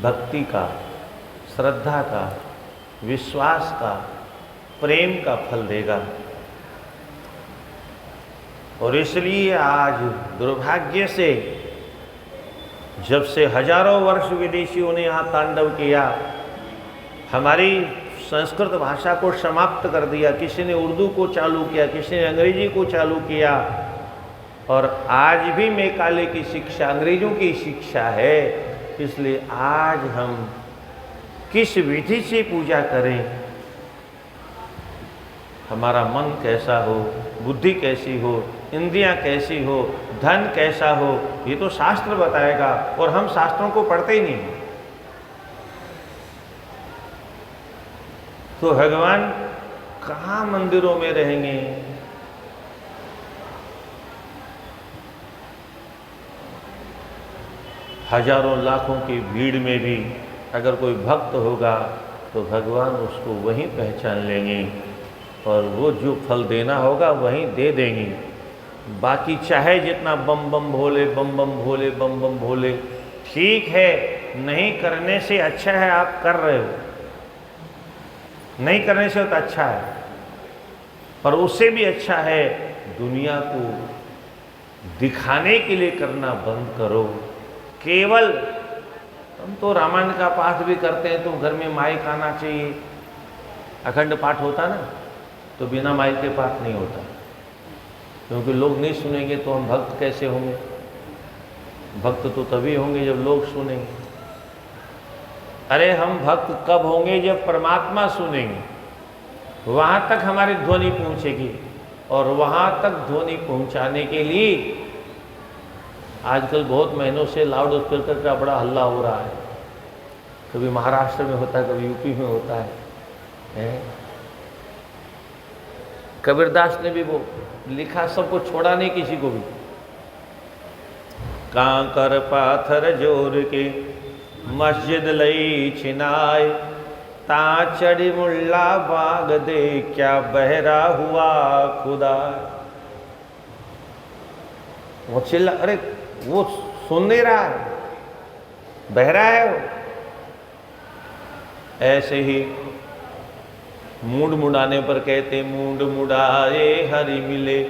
भक्ति का, श्रद्धा का, विश्वास का, प्रेम का फल देगा। और इसलिए आज दुर्भाग्य से जब से हजारों वर्ष विदेशियों ने यहाँ तांडव किया, हमारी संस्कृत भाषा को समाप्त कर दिया, किसी ने उर्दू को चालू किया, किसी ने अंग्रेजी को चालू किया, और आज भी मैकाले की शिक्षा अंग्रेजों की शिक्षा है। इसलिए आज हम किस विधि से पूजा करें, हमारा मन कैसा हो, बुद्धि कैसी हो, इंद्रियां कैसी हो, धन कैसा हो, ये तो शास्त्र बताएगा, और हम शास्त्रों को पढ़ते ही नहीं। तो भगवान कहाँ मंदिरों में रहेंगे। हजारों लाखों की भीड़ में भी अगर कोई भक्त होगा तो भगवान उसको वहीं पहचान लेंगे और वो जो फल देना होगा वहीं दे देंगे। बाकी चाहे जितना बम बम भोले बम बम भोले बम बम भोले, ठीक है, नहीं करने से अच्छा है आप कर रहे हो, नहीं करने से तो अच्छा है, पर उससे भी अच्छा है दुनिया को दिखाने के लिए करना बंद करो। केवल हम तो रामायण का पाठ भी करते हैं तो घर में माइक आना चाहिए। अखंड पाठ होता ना तो बिना माइक के पाठ नहीं होता, क्योंकि लोग नहीं सुनेंगे तो हम भक्त कैसे होंगे। भक्त तो तभी होंगे जब लोग सुनेंगे। अरे हम भक्त कब होंगे जब परमात्मा सुनेंगे, वहाँ तक हमारी ध्वनि पहुँचेगी। और वहाँ तक ध्वनि पहुँचाने के लिए आजकल बहुत महीनों से लाउड स्पीकर का बड़ा हल्ला हो रहा है। कभी महाराष्ट्र में होता है, कभी यूपी में होता है। कबीरदास ने भी वो लिखा, सबको छोड़ा नहीं किसी को भी। कांकर पाथर जोर के मस्जिद लई छिनाए, ता चढ़ी मुल्ला बाग दे क्या बहरा हुआ खुदा। वो चिल्ला, अरे वो सुन नहीं रहा है, बहरा है वो। ऐसे ही मूड मुड़ाने पर कहते, मूड मुड़ाए हरि मिले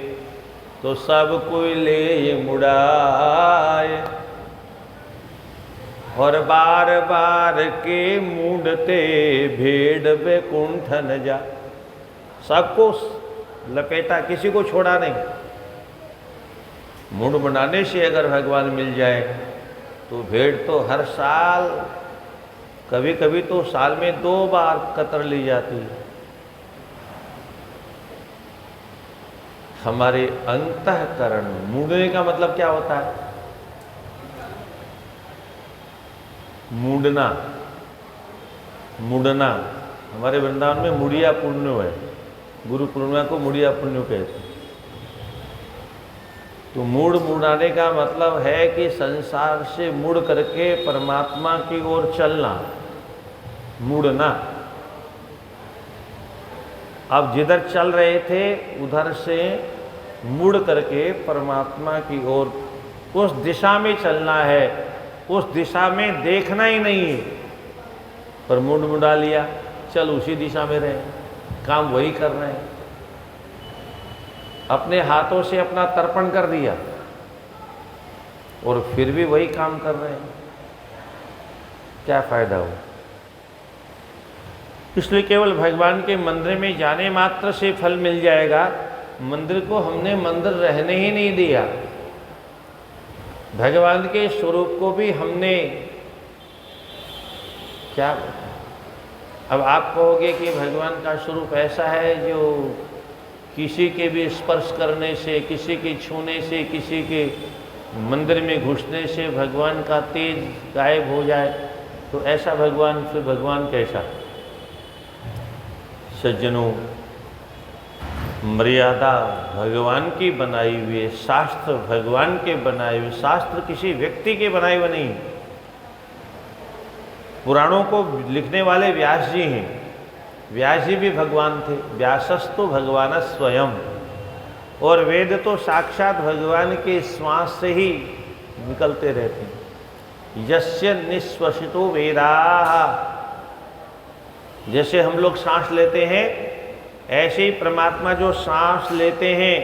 तो सब कोई ले ये मुड़ाए, और बार बार के मूडते भेड़ बैकुंठ न जा। सबको लपेटा, किसी को छोड़ा नहीं। मूड बनाने से अगर भगवान मिल जाए तो भेड़ तो हर साल, कभी कभी तो साल में 2 बार कतर ली जाती है। हमारे अंतःकरण, मूडने का मतलब क्या होता है? मूडना, मूडना। हमारे वृंदावन में मुड़िया पुण्य है, गुरु पूर्णिमा को मुड़िया पुण्य कहते हैं। तो मूड मुड़ाने का मतलब है कि संसार से मुड़ करके परमात्मा की ओर चलना, मुड़ना। अब जिधर चल रहे थे उधर से मुड़ करके परमात्मा की ओर, उस दिशा में चलना है, उस दिशा में देखना ही नहीं है। पर मुड़ मुड़ा लिया, चल उसी दिशा में रहे, काम वही कर रहे हैं। अपने हाथों से अपना तर्पण कर दिया और फिर भी वही काम कर रहे हैं, क्या फायदा हो। इसलिए केवल भगवान के मंदिर में जाने मात्र से फल मिल जाएगा। मंदिर को हमने मंदिर रहने ही नहीं दिया। भगवान के स्वरूप को भी हमने क्या, अब आप कहोगे कि भगवान का स्वरूप ऐसा है जो किसी के भी स्पर्श करने से, किसी के छूने से, किसी के मंदिर में घुसने से भगवान का तेज गायब हो जाए, तो ऐसा भगवान, फिर भगवान कैसा? सज्जनों, मर्यादा भगवान की बनाई हुई है, शास्त्र भगवान के बनाए हुए, शास्त्र किसी व्यक्ति के बनाए हुए नहीं। पुराणों को लिखने वाले व्यास जी हैं, व्यास जी भी भगवान थे, व्यासस्तु भगवान स्वयं। और वेद तो साक्षात भगवान के श्वास से ही निकलते रहते हैं। यस्य निश्वसितो वेदाः, जैसे हम लोग सांस लेते हैं ऐसे ही परमात्मा जो सांस लेते हैं,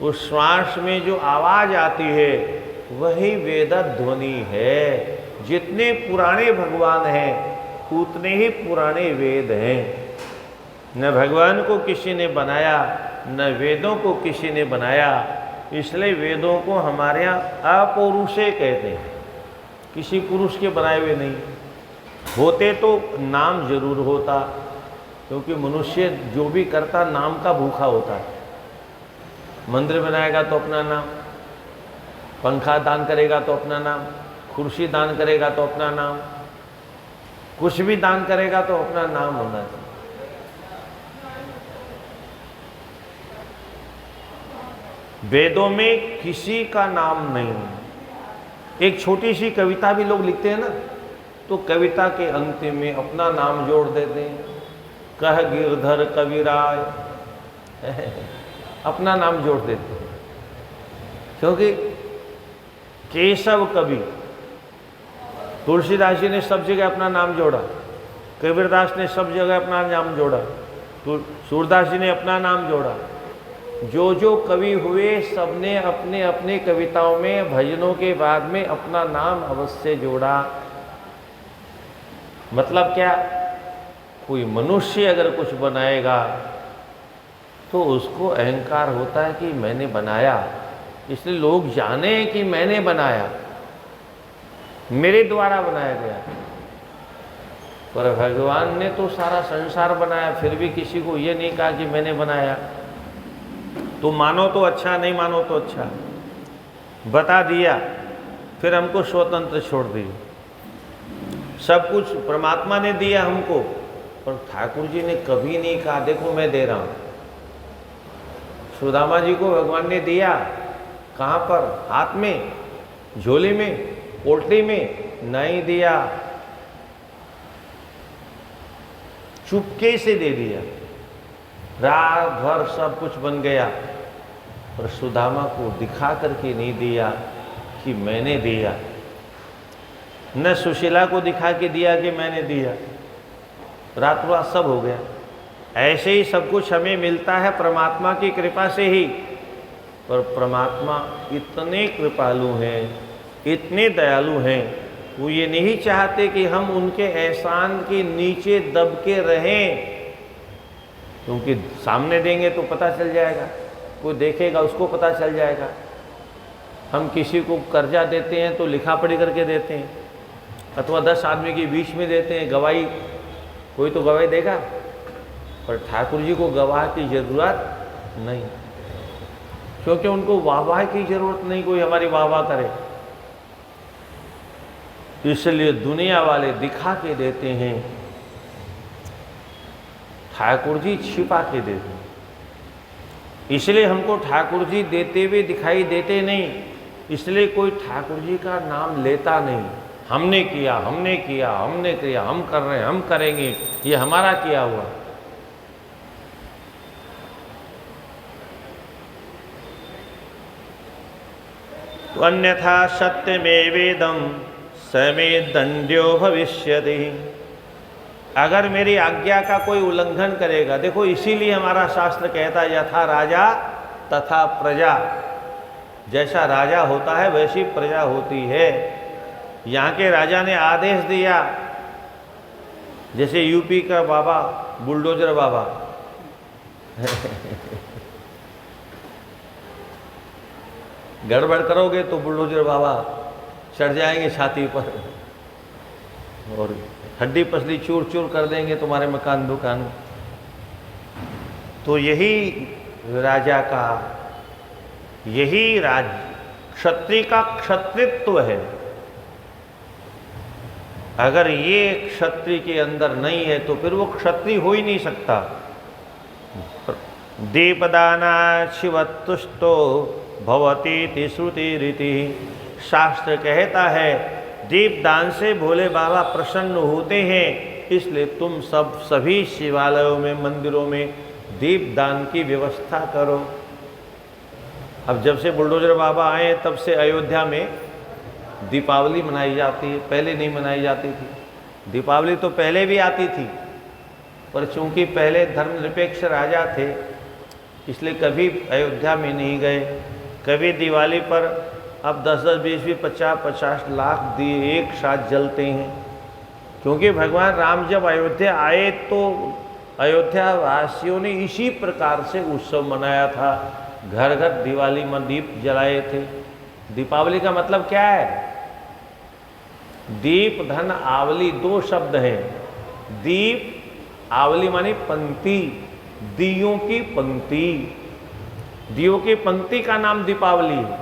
उस श्वास में जो आवाज आती है वही वेद ध्वनि है। जितने पुराने भगवान हैं उतने ही पुराने वेद हैं। न भगवान को किसी ने बनाया, न वेदों को किसी ने बनाया। इसलिए वेदों को हमारे यहाँ अपौरुषे कहते हैं, किसी पुरुष के बनाए हुए नहीं। होते तो नाम जरूर होता, क्योंकि मनुष्य जो भी करता नाम का भूखा होता है। मंदिर बनाएगा तो अपना नाम, पंखा दान करेगा तो अपना नाम, कुर्सी दान करेगा तो अपना नाम, कुछ भी दान करेगा तो अपना नाम होना चाहिए। वेदों में किसी का नाम नहीं। एक छोटी सी कविता भी लोग लिखते हैं ना, तो कविता के अंत में अपना नाम जोड़ देते हैं, कह गिरधर कविराय अपना नाम जोड़ देते हैं। क्योंकि केशव कवि, तुलसीदास जी ने सब जगह अपना नाम जोड़ा, कबीरदास ने सब जगह अपना नाम जोड़ा, तो सूरदास जी ने अपना नाम जोड़ा। जो जो कवि हुए सबने अपने अपने कविताओं में भजनों के बाद में अपना नाम अवश्य जोड़ा। मतलब क्या, कोई मनुष्य अगर कुछ बनाएगा तो उसको अहंकार होता है कि मैंने बनाया, इसलिए लोग जाने कि मैंने बनाया, मेरे द्वारा बनाया गया। पर भगवान ने तो सारा संसार बनाया, फिर भी किसी को ये नहीं कहा कि मैंने बनाया। तो मानो तो अच्छा, नहीं मानो तो अच्छा, बता दिया, फिर हमको स्वतंत्र छोड़ दिए। सब कुछ परमात्मा ने दिया हमको, पर ठाकुर जी ने कभी नहीं कहा देखो मैं दे रहा हूँ। सुदामा जी को भगवान ने दिया, कहाँ पर? हाथ में, झोली में, पोटली में नहीं दिया, चुपके से दे दिया। रात भर सब कुछ बन गया, पर सुदामा को दिखा करके नहीं दिया कि मैंने दिया। न सुशीला को दिखा के दिया कि मैंने दिया, रात रात सब हो गया। ऐसे ही सब कुछ हमें मिलता है परमात्मा की कृपा से ही, पर परमात्मा इतने कृपालु हैं, इतने दयालु हैं, वो ये नहीं चाहते कि हम उनके एहसान के नीचे दब के रहें। क्योंकि सामने देंगे तो पता चल जाएगा, कोई देखेगा उसको पता चल जाएगा। हम किसी को कर्जा देते हैं तो लिखा पढ़ी करके देते हैं, अथवा 10 आदमी के बीच में देते हैं, गवाही, कोई तो गवाही देगा। पर ठाकुर जी को गवाह की जरूरत नहीं, क्योंकि उनको वाहवाह की जरूरत नहीं, कोई हमारी वाहवाह करे। इसलिए दुनिया वाले दिखा के देते हैं, ठाकुर जी छिपा के देते हैं। इसलिए हमको ठाकुर जी देते हुए दिखाई देते नहीं, इसलिए कोई ठाकुर जी का नाम लेता नहीं। हमने किया, हमने किया, हमने किया, हम कर रहे हैं, हम करेंगे, ये हमारा किया हुआ। तो अन्यथा सत्यमेवेदं समे दंड्यो भविष्यति। अगर मेरी आज्ञा का कोई उल्लंघन करेगा, देखो इसीलिए हमारा शास्त्र कहता है यथा राजा तथा प्रजा, जैसा राजा होता है वैसी प्रजा होती है। यहाँ के राजा ने आदेश दिया, जैसे यूपी का बाबा बुलडोजर बाबा गड़बड़ करोगे तो बुलडोजर बाबा चढ़ जाएंगे छाती पर और हड्डी पसली चूर चूर कर देंगे तुम्हारे मकान दुकान। तो यही राजा का, यही क्षत्रिय का क्षत्रित्व है। अगर ये क्षत्रिय के अंदर नहीं है तो फिर वो क्षत्रिय हो ही नहीं सकता। दीपदाना शिवतुष्टो भवती श्रुति रीति, शास्त्र कहता है दीपदान से भोले बाबा प्रसन्न होते हैं, इसलिए तुम सभी शिवालयों में, मंदिरों में दीपदान की व्यवस्था करो। अब जब से बुलडोजर बाबा आए तब से अयोध्या में दीपावली मनाई जाती है, पहले नहीं मनाई जाती थी। दीपावली तो पहले भी आती थी, पर चूंकि पहले धर्मनिरपेक्ष राजा थे इसलिए कभी अयोध्या में नहीं गए। कभी दिवाली पर अब 10-10, 20-20, 50-50 लाख दिए एक साथ जलते हैं, क्योंकि भगवान राम जब अयोध्या आए तो अयोध्या वासियों ने इसी प्रकार से उत्सव मनाया था, घर घर दिवाली में दीप जलाए थे। दीपावली का मतलब क्या है? दीप धन आवली 2 शब्द हैं। दीप आवली मानी पंक्ति, दियों की पंक्ति, दियों की पंक्ति का नाम दीपावली है,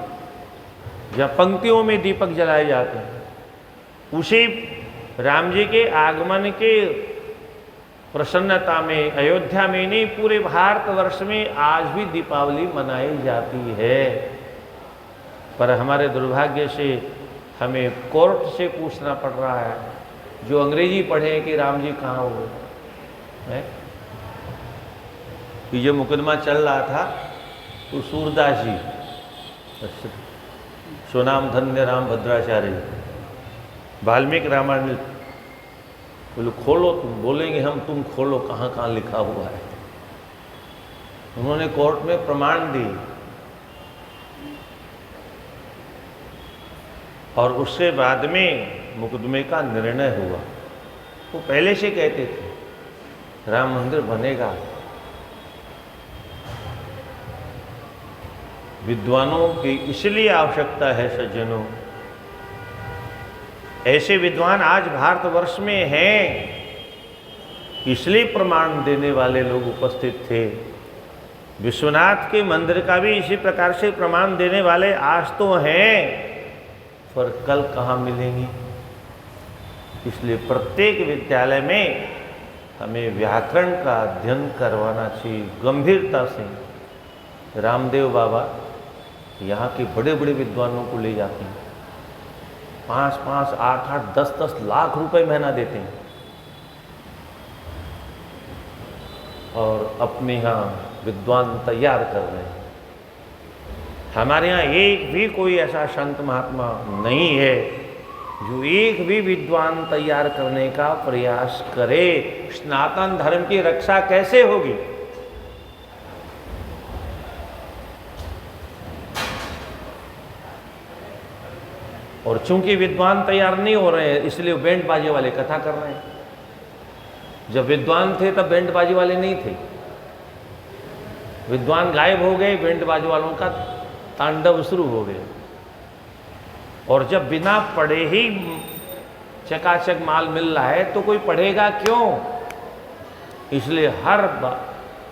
जब पंक्तियों में दीपक जलाए जाते हैं। उसी राम जी के आगमन के प्रसन्नता में, अयोध्या में नहीं पूरे भारतवर्ष में आज भी दीपावली मनाई जाती है। पर हमारे दुर्भाग्य से हमें कोर्ट से पूछना पड़ रहा है, जो अंग्रेजी पढ़े कि राम जी कहाँ हुए। ये जो मुकदमा चल रहा था तो सूरदास जी, सुनाम धन्य राम भद्राचार्य, वाल्मीकि रामायण में बोलो खोलो, तुम बोलेंगे हम, तुम खोलो कहाँ कहाँ लिखा हुआ है। उन्होंने कोर्ट में प्रमाण दी और उसके बाद में मुकदमे का निर्णय हुआ। वो पहले से कहते थे राम मंदिर बनेगा। विद्वानों की इसलिए आवश्यकता है सज्जनों, ऐसे विद्वान आज भारतवर्ष में हैं, इसलिए प्रमाण देने वाले लोग उपस्थित थे। विश्वनाथ के मंदिर का भी इसी प्रकार से प्रमाण देने वाले आज तो हैं, पर कल कहाँ मिलेंगे। इसलिए प्रत्येक विद्यालय में हमें व्याकरण का अध्ययन करवाना चाहिए गंभीरता से। रामदेव बाबा यहाँ के बड़े बड़े विद्वानों को ले जाते हैं, 5-5, 8-8, 10-10 लाख रुपए महीना देते हैं और अपने यहाँ विद्वान तैयार कर रहे हैं। हमारे यहाँ एक भी कोई ऐसा संत महात्मा नहीं है जो एक भी विद्वान तैयार करने का प्रयास करे। सनातन धर्म की रक्षा कैसे होगी? और चूंकि विद्वान तैयार नहीं हो रहे हैं, इसलिए बैंड बाजे वाले कथा कर रहे हैं। जब विद्वान थे तब बैंड बाजे वाले नहीं थे। विद्वान गायब हो गए, बैंड बाजे वालों का तांडव शुरू हो गया। और जब बिना पढ़े ही चकाचक माल मिल रहा है तो कोई पढ़ेगा क्यों? इसलिए हर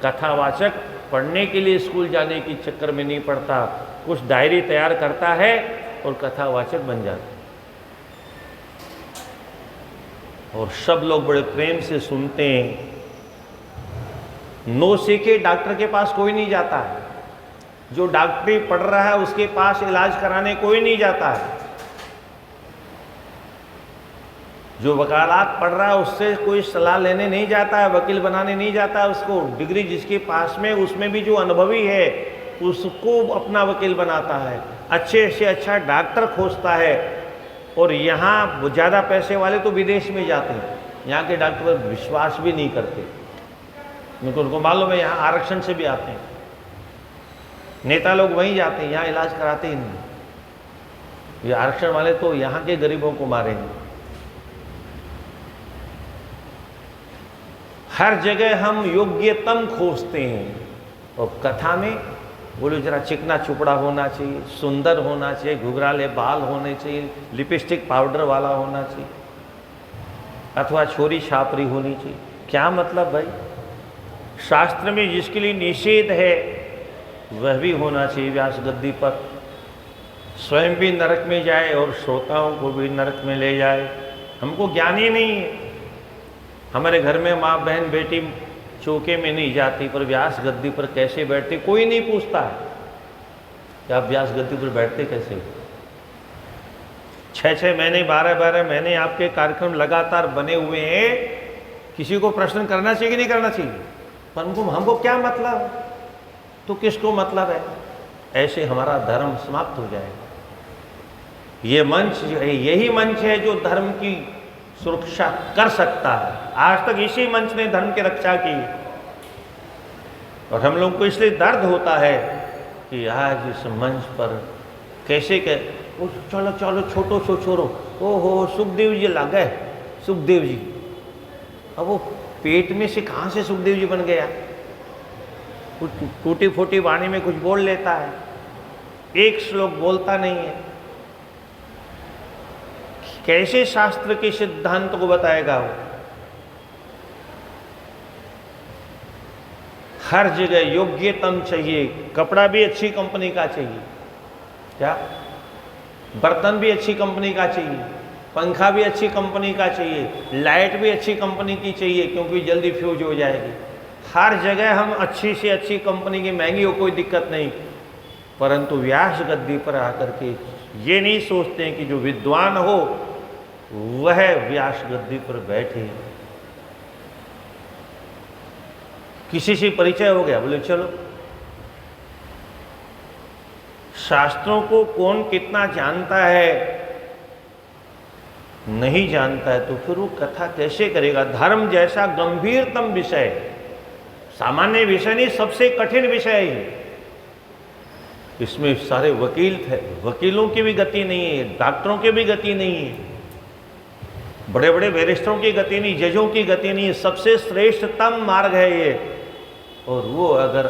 कथावाचक पढ़ने के लिए स्कूल जाने के चक्कर में नहीं पड़ता, कुछ डायरी तैयार करता है और कथावाचक बन जाता है। और सब लोग बड़े प्रेम से सुनते हैं। नो सीखे डॉक्टर के पास कोई नहीं जाता है, जो डॉक्टरी पढ़ रहा है उसके पास इलाज कराने कोई नहीं जाता है, जो वकालत पढ़ रहा है उससे कोई सलाह लेने नहीं जाता है, वकील बनाने नहीं जाता है। उसको डिग्री जिसके पास में, उसमें भी जो अनुभवी है उसको अपना वकील बनाता है, अच्छे से अच्छा डॉक्टर खोजता है। और यहाँ ज़्यादा पैसे वाले तो विदेश में जाते हैं, यहाँ के डॉक्टर विश्वास भी नहीं करते, क्योंकि उनको मालूम है यहाँ आरक्षण से भी आते हैं। नेता लोग वहीं जाते हैं, यहाँ इलाज कराते ही नहीं। ये आरक्षण वाले तो यहाँ के गरीबों को मारेंगे। हर जगह हम योग्यतम खोजते हैं और कथा में बोलो जरा चिकना चुपड़ा होना चाहिए, सुंदर होना चाहिए, घुघराले बाल होने चाहिए, लिपस्टिक पाउडर वाला होना चाहिए, अथवा छोरी छापरी होनी चाहिए। क्या मतलब भाई? शास्त्र में जिसके लिए निषेध है वह भी होना चाहिए व्यास गद्दी पर, स्वयं भी नरक में जाए और श्रोताओं को भी नरक में ले जाए। हमको ज्ञान ही नहीं है। हमारे घर में माँ बहन बेटी चौके में नहीं जाती, पर व्यास गद्दी पर कैसे बैठते कोई नहीं पूछता है कि आप व्यास गद्दी पर बैठते कैसे। 6-6 महीने 12-12 महीने आपके कार्यक्रम लगातार बने हुए हैं। किसी को प्रश्न करना चाहिए कि नहीं करना चाहिए? पर हमको क्या मतलब, तो किसको मतलब है? ऐसे हमारा धर्म समाप्त हो जाएगा। ये मंच जो है, यही मंच है जो धर्म की सुरक्षा कर सकता है। आज तक इसी मंच ने धर्म की रक्षा की और हम लोग को इसलिए दर्द होता है कि आज इस मंच पर कैसे चलो चलो छोटो सो छोरो, ओहो सुखदेव जी लग गए, सुखदेव जी। अब वो पेट में से कहाँ से सुखदेव जी बन गया? कुछ टूटी फूटी वाणी में कुछ बोल लेता है, एक श्लोक बोलता नहीं है। कैसे शास्त्र के सिद्धांत को बताएगा वो? हर जगह योग्यतम चाहिए। कपड़ा भी अच्छी कंपनी का चाहिए, क्या बर्तन भी अच्छी कंपनी का चाहिए, पंखा भी अच्छी कंपनी का चाहिए, लाइट भी अच्छी कंपनी की चाहिए क्योंकि जल्दी फ्यूज हो जाएगी। हर जगह हम अच्छी से अच्छी कंपनी की, महंगी हो कोई दिक्कत नहीं, परंतु व्यास गद्दी पर आकर के ये नहीं सोचते हैं कि जो विद्वान हो वह व्यास गद्दी पर बैठे। किसी से परिचय हो गया, बोले चलो। शास्त्रों को कौन कितना जानता है, नहीं जानता है तो फिर वो कथा कैसे करेगा। धर्म जैसा गंभीरतम विषय, सामान्य विषय नहीं, सबसे कठिन विषय है। इसमें सारे वकील थे, वकीलों की भी गति नहीं है, डॉक्टरों की भी गति नहीं है, बड़े बड़े बैरिस्टरों की गति नहीं, जजों की गति नहीं है। सबसे श्रेष्ठतम मार्ग है ये। और वो अगर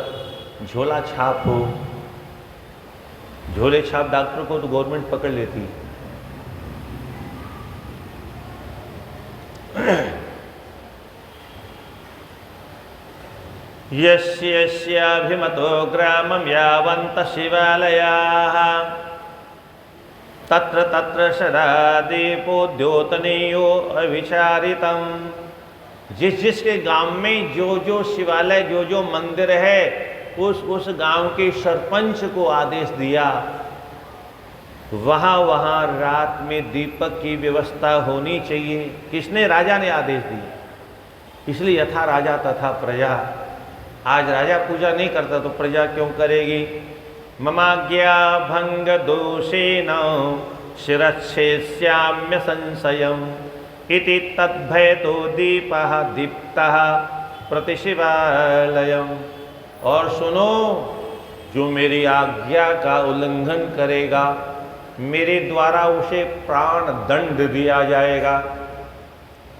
झोला छाप हो, झोले छाप डॉक्टर को तो गवर्नमेंट पकड़ लेती है। यस्याभिमतो ग्रामं यावन्तः शिवालयाः तत्र तत्र सदा दीपो द्योतनीयो अविचारितम्। जिस जिसके गांव में जो जो शिवालय, जो जो मंदिर है, उस गांव के सरपंच को आदेश दिया वहाँ वहाँ रात में दीपक की व्यवस्था होनी चाहिए। किसने? राजा ने आदेश दिया। इसलिए यथा राजा तथा प्रजा। आज राजा पूजा नहीं करता तो प्रजा क्यों करेगी? ममाज्ञा भंग दोषेण शिरच्छेस्याम्य संशयम् इति तद्भयतो दीपः दीप्तः प्रतिशिवालयम्। और सुनो, जो मेरी आज्ञा का उल्लंघन करेगा मेरे द्वारा उसे प्राण दंड दिया जाएगा।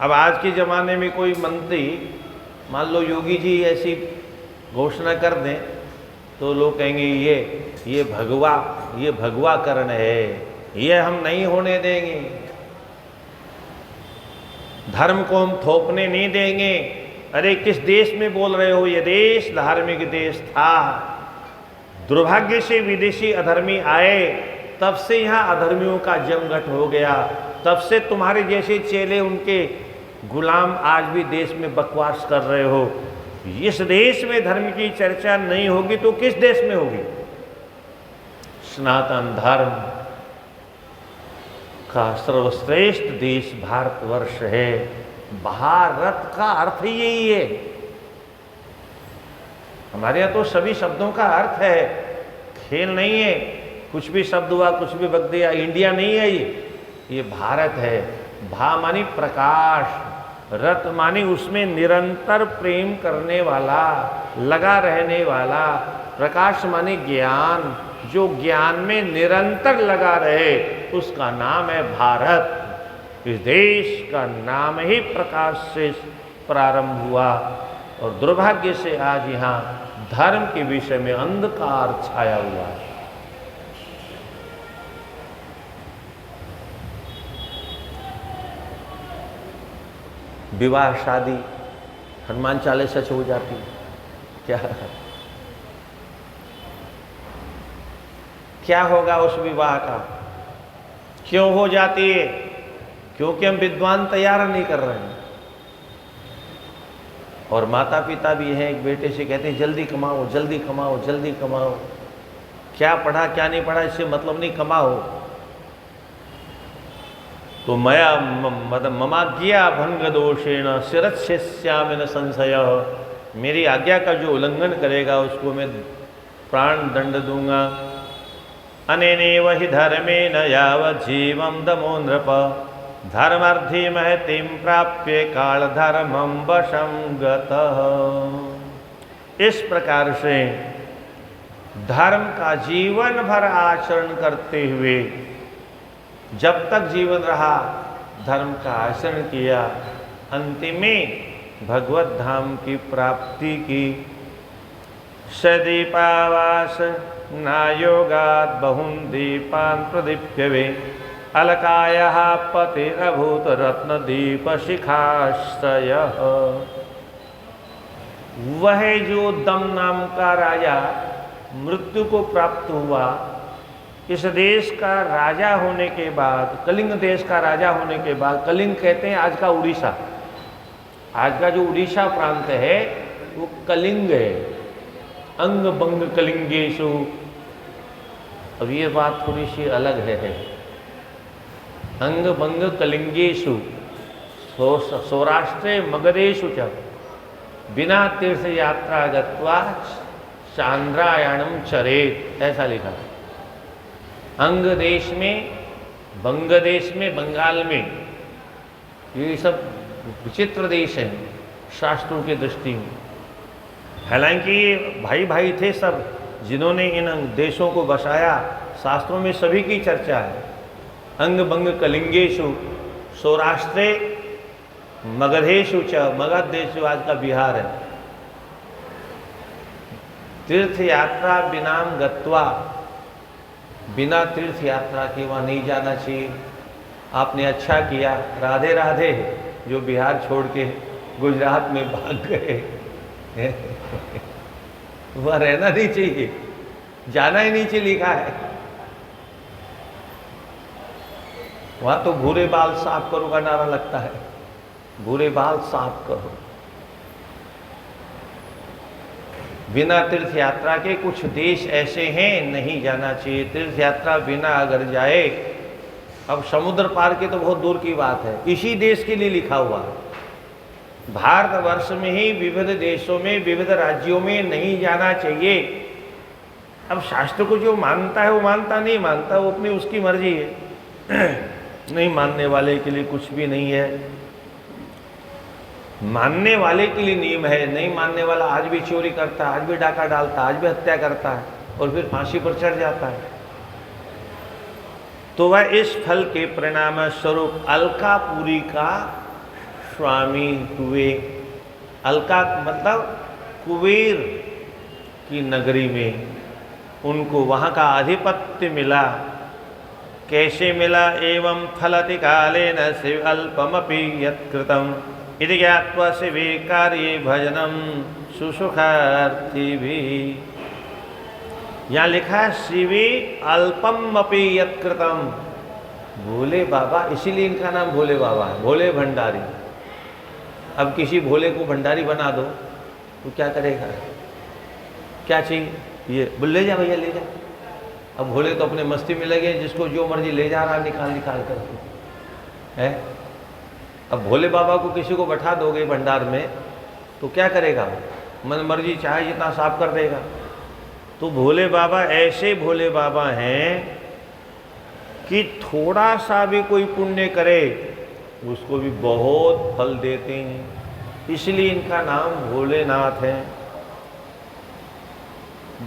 अब आज के ज़माने में कोई मंत्री, मान लो योगी जी ऐसी घोषणा कर दें तो लोग कहेंगे ये भगवा करण है, ये हम नहीं होने देंगे, धर्म को हम थोपने नहीं देंगे। अरे किस देश में बोल रहे हो? ये देश धार्मिक देश था। दुर्भाग्य से विदेशी अधर्मी आए, तब से यहाँ अधर्मियों का जमघट हो गया। तब से तुम्हारे जैसे चेले, उनके गुलाम आज भी देश में बकवास कर रहे हो। इस देश में धर्म की चर्चा नहीं होगी तो किस देश में होगी? सनातन धर्म का सर्वश्रेष्ठ देश भारतवर्ष है। भारत का अर्थ ही यही है। हमारे यहाँ तो सभी शब्दों का अर्थ है, खेल नहीं है। कुछ भी शब्द हुआ, कुछ भी बक दिया। इंडिया नहीं है ये भारत है। भा मानी प्रकाश, रत मानी उसमें निरंतर प्रेम करने वाला, लगा रहने वाला। प्रकाश मानी ज्ञान, जो ज्ञान में निरंतर लगा रहे उसका नाम है भारत। इस देश का नाम ही प्रकाश से प्रारंभ हुआ और दुर्भाग्य से आज यहाँ धर्म के विषय में अंधकार छाया हुआ है। विवाह शादी हनुमान चालीसा सच हो जाती क्या? क्या होगा उस विवाह का? क्यों हो जाती है? क्योंकि हम विद्वान तैयार नहीं कर रहे हैं। और माता पिता भी हैं, एक बेटे से कहते हैं जल्दी कमाओ, जल्दी कमाओ, जल्दी कमाओ। क्या पढ़ा क्या नहीं पढ़ा इससे मतलब नहीं, कमाओ। तो मया ममाज्ञा भंग दोषेण शिरच्छेस्यामि न संशय। मेरी आज्ञा का जो उल्लंघन करेगा उसको मैं प्राण दंड दूंगा। अनेनैव हि धर्मेण यावज्जीवं दमो नृप धर्मार्थी महतीं प्राप्य काल धर्मं वशं गतः। इस प्रकार से धर्म का जीवन भर आचरण करते हुए, जब तक जीवन रहा धर्म का आचरण किया, अंतिम में भगवत धाम की प्राप्ति की। सदीपावास नायोगात् बहुन दीपान् प्रदीप्यवे अलकायः पतिरभूत रत्न दीप शिखाश्रयः। वह जो दम नाम का राजा मृत्यु को प्राप्त हुआ, इस देश का राजा होने के बाद, कलिंग देश का राजा होने के बाद, कलिंग कहते हैं आज का उड़ीसा, आज का जो उड़ीसा प्रांत है वो कलिंग है। अंग बंग कलिंगेशु। अब ये बात थोड़ी सी अलग है। अंग बंग कलिंगेशु सौराष्ट्रे मगधेशु च बिना तीर्थ यात्रा गत्वा चांद्रायणम चरेत, ऐसा लिखा। अंग देश में, बंग देश में, बंगाल में, ये सब विचित्र देश हैं शास्त्रों की दृष्टि में। हालांकि भाई भाई थे सब, जिन्होंने इन देशों को बसाया, शास्त्रों में सभी की चर्चा है। अंग बंग कलिंगेशु सौराष्ट्रे मगधेशु च, मगध देश जो आज का बिहार है। तीर्थ यात्रा बिनाम गत्वा, बिना तीर्थ यात्रा के वहाँ नहीं जाना चाहिए। आपने अच्छा किया, राधे राधे, जो बिहार छोड़ के गुजरात में भाग गए। वह रहना नहीं चाहिए, जाना ही नीचे लिखा है। वहां तो भूरे बाल साफ करो का नारा लगता है, भूरे बाल साफ करो। बिना तीर्थ यात्रा के कुछ देश ऐसे हैं नहीं जाना चाहिए। तीर्थ यात्रा बिना अगर जाए, अब समुद्र पार के तो बहुत दूर की बात है, इसी देश के लिए लिखा हुआ है। भारतवर्ष में ही विविध देशों में, विविध राज्यों में नहीं जाना चाहिए। अब शास्त्र को जो मानता है वो मानता, नहीं मानता वो अपनी उसकी मर्जी है। नहीं मानने वाले के लिए कुछ भी नहीं है, मानने वाले के लिए नियम है। नहीं मानने वाला आज भी चोरी करता है, आज भी डाका डालता है, आज भी हत्या करता है और फिर फांसी पर चढ़ जाता है। तो वह इस फल के परिणाम स्वरूप अलकापुरी का स्वामी हुए। अलका मतलब कुबेर की नगरी में उनको वहाँ का आधिपत्य मिला। कैसे मिला? एवं फलति कालेन शिव अल्पमपि यत्कृतम् इति ज्ञात्वा शिवे कार्ये भजनम सुसुखार्थी भी। यहाँ लिखा है शिवे अल्पमपि यत्कृतम्, भोले बाबा, इसीलिए इनका नाम भोले बाबा है, भोले भंडारी। अब किसी भोले को भंडारी बना दो तो क्या करेगा? क्या चाहिए? ये बोल ले जा भैया ले जा। अब भोले तो अपने मस्ती में लगे, जिसको जो मर्जी ले जा रहा निकाल निकाल कर है। अब भोले बाबा को किसी को बैठा दोगे भंडार में तो क्या करेगा? मन मर्जी चाहे जितना साफ कर देगा। तो भोले बाबा ऐसे भोले बाबा हैं कि थोड़ा सा भी कोई पुण्य करे उसको भी बहुत फल देते हैं, इसलिए इनका नाम भोलेनाथ है।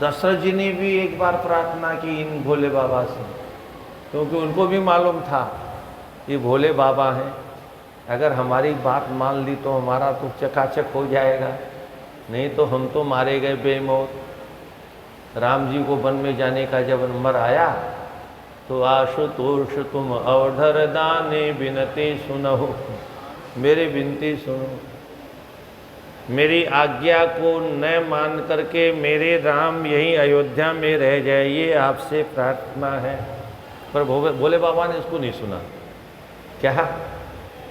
दशरथ जी ने भी एक बार प्रार्थना की इन भोले बाबा से, क्योंकि उनको भी मालूम था ये भोले बाबा हैं, अगर हमारी बात मान ली तो हमारा तो चकाचक हो जाएगा, नहीं तो हम तो मारे गए बेमौत। राम जी को वन में जाने का जब नंबर आया तो आशुतोष तुम अवधर दाने बिनती सुनो, मेरी विनती सुनो, मेरी आज्ञा को न मान करके मेरे राम यहीं अयोध्या में रह जाए, ये आपसे प्रार्थना है। पर भोले बाबा ने इसको नहीं सुना। क्या?